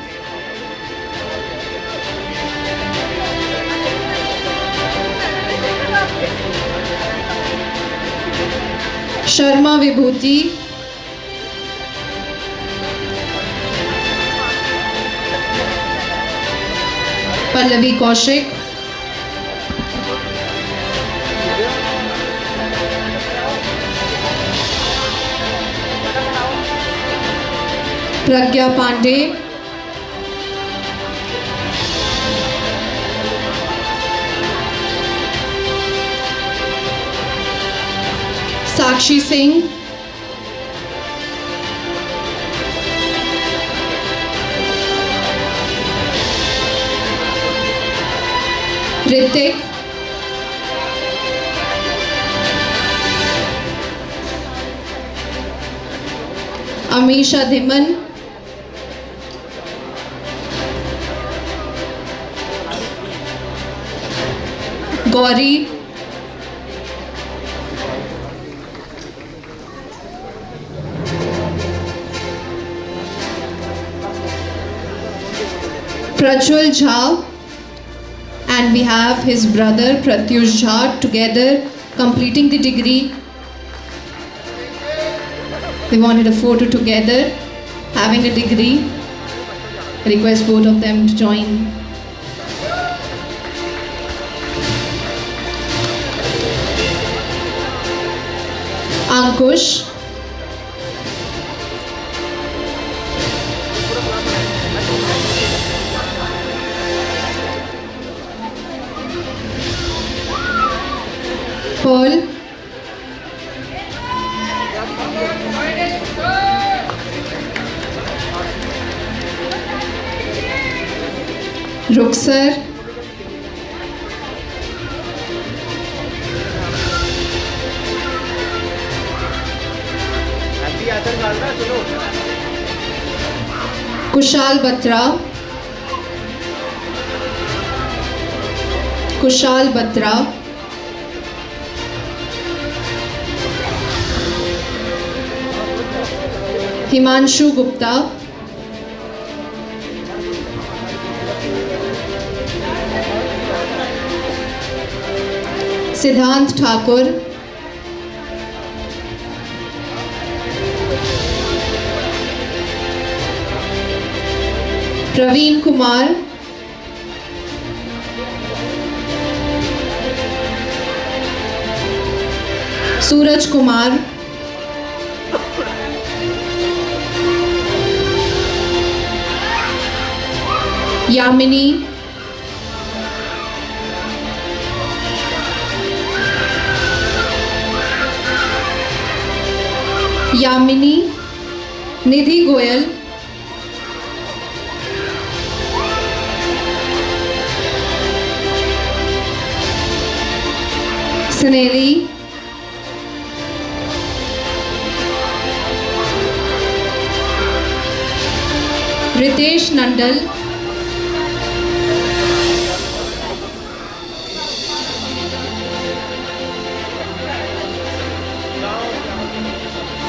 Sharma Vibhuti, Pallavi Kaushik, Pragya Pandey, Sakshi Singh, Ritik, Amisha Dhiman, Gauri, Prajwal Jha, and we have his brother Pratyush Jha together completing the degree. They wanted a photo together, having a degree. I request both of them to join. Ankush, Pearl, Ruksar, Kushal Batra, Kushal Batra, Himanshu Gupta, Siddhant Thakur, Praveen Kumar, Suraj Kumar, Yamini, Yamini, Nidhi Goyal, Suneli, Ritesh Nandal,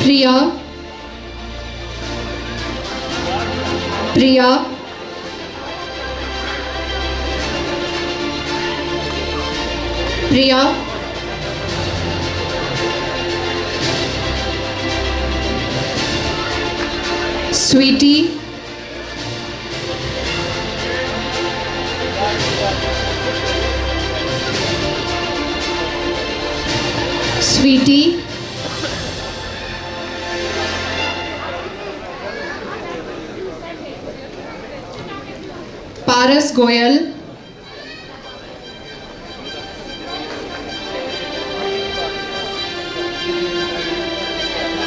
Priya, Priya, Priya, Sweetie, Sweetie, Paras Goyal,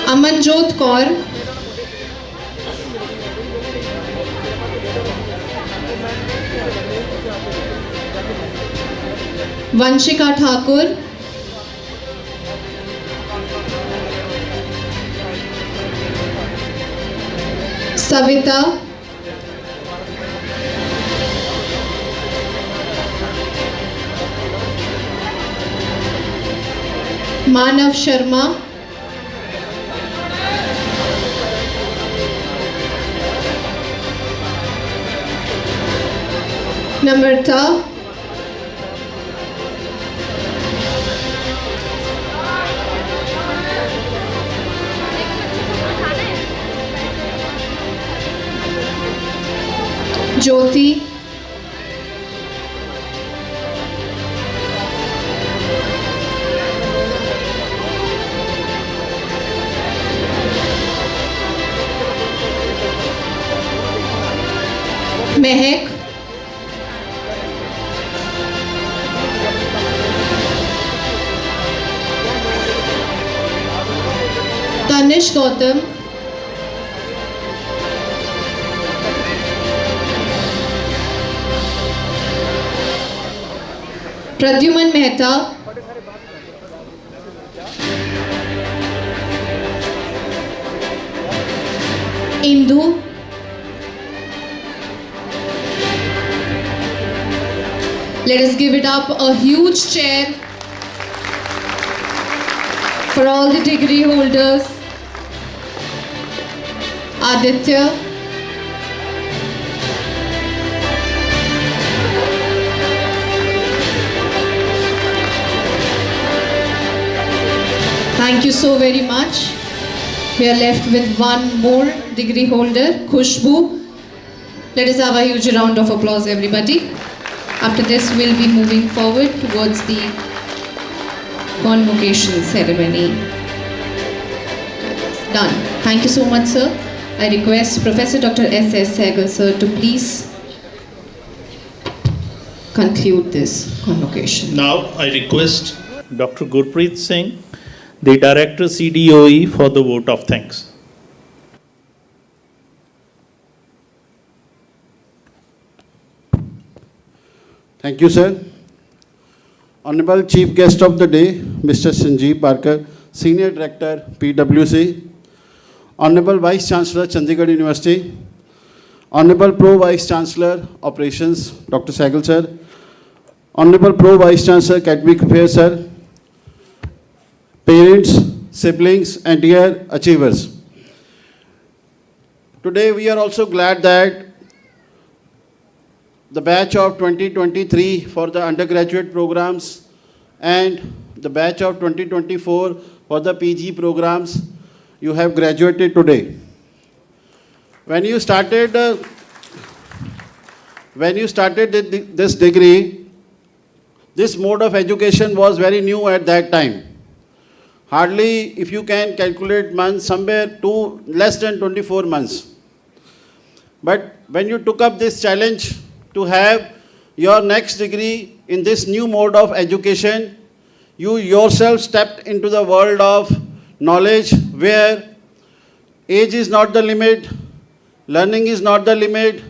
Amanjot Kaur, Vanshika Thakur, Savita, Manav Sharma, Namrata, Jyoti, Mehak, Tanish Gautam, Pradyuman Mehta, Indu, let us give it up a huge cheer for all the degree holders. Aditya, thank you so very much. We are left with one more degree holder, Khushbu. Let us have a huge round of applause, everybody. After this, we'll be moving forward towards the convocation ceremony. Done. Thank you so much, sir. I request Professor Dr. S.S. Sehgal, sir, to please conclude this convocation.
Now I request Dr. Gurpreet Singh, the Director CDOE, for the vote of thanks.
Thank you, sir. Honorable Chief Guest of the Day, Mr. Sanjeev Parker, Senior Director, PwC. Honorable Vice Chancellor, Chandigarh University. Honorable Pro Vice Chancellor, Operations, Dr. Sehgal, sir. Honorable Pro Vice Chancellor, Academic Affairs, sir. Parents, siblings, and dear achievers. Today, we are also glad that the batch of 2023 for the undergraduate programs and the batch of 2024 for the PG programs, you have graduated today. When you started this degree, this mode of education was very new at that time. Hardly, if you can calculate months, somewhere to less than 24 months. But when you took up this challenge to have your next degree in this new mode of education. You yourself stepped into the world of knowledge where age is not the limit, learning is not the limit,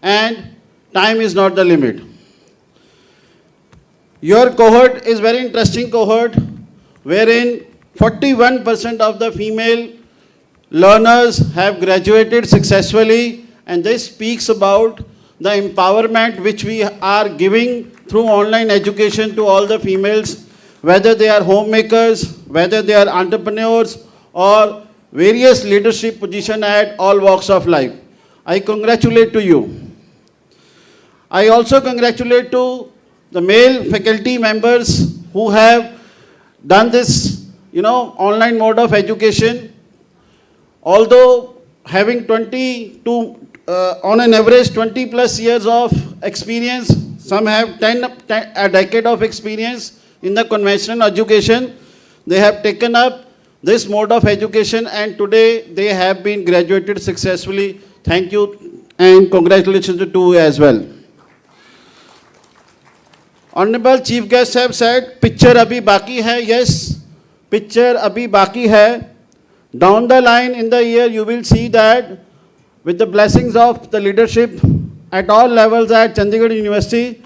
and time is not the limit. Your cohort is very interesting cohort wherein 41% of the female learners have graduated successfully, and this speaks about the empowerment which we are giving through online education to all the females, whether they are homemakers, whether they are entrepreneurs or various leadership position at all walks of life. I congratulate to you. I also congratulate to the male faculty members who have done this, online mode of education. Although having on an average 20 plus years of experience, some have a decade of experience in the conventional education, they have taken up this mode of education and today they have been graduated successfully. Thank you and congratulations to you as well. Honorable Chief Guest have said, picture abhi baki hai. Yes, picture abhi baki hai. Down the line in the year, you will see that with the blessings of the leadership at all levels at Chandigarh University,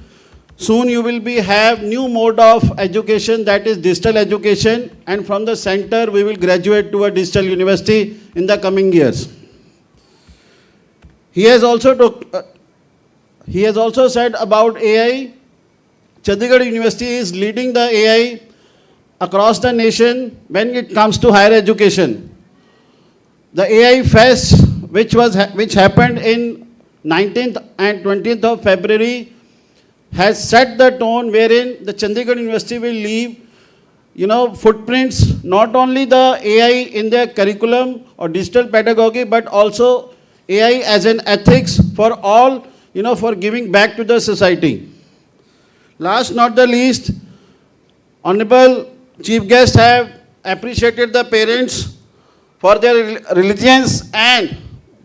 soon you will have new mode of education, that is digital education, and from the center we will graduate to a digital university in the coming years. He has also said about AI. Chandigarh University is leading the AI across the nation when it comes to higher education. The AI Fest, which happened in 19th and 20th of February, has set the tone wherein the Chandigarh University will leave, footprints, not only the AI in their curriculum or digital pedagogy, but also AI as an ethics for all, for giving back to the society. Last not the least, Honorable Chief Guests have appreciated the parents for their religions and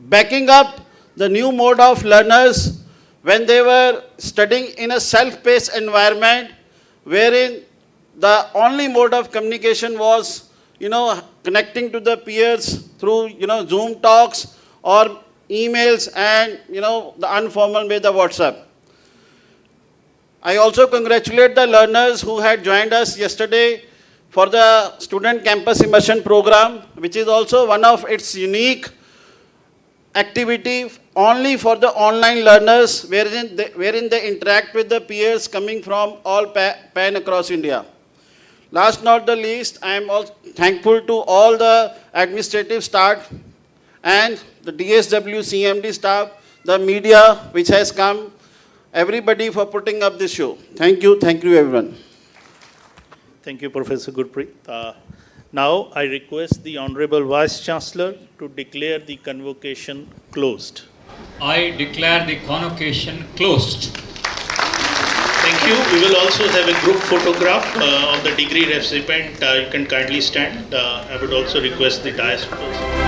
backing up the new mode of learners when they were studying in a self-paced environment wherein the only mode of communication was, connecting to the peers through, Zoom talks or emails and, the informal way, the WhatsApp. I also congratulate the learners who had joined us yesterday for the Student Campus Immersion Program, which is also one of its unique activity only for the online learners, wherein they interact with the peers coming from all pan across India. Last not the least, I am also thankful to all the administrative staff and the DSW CMD staff, the media which has come, everybody for putting up this show. Thank you everyone.
Thank you, Professor Gurpreet. Now I request the Honorable Vice Chancellor to declare the convocation closed.
I declare the convocation closed.
Thank you. We will also have a group photograph of the degree recipient. You can kindly stand. I would also request the dais to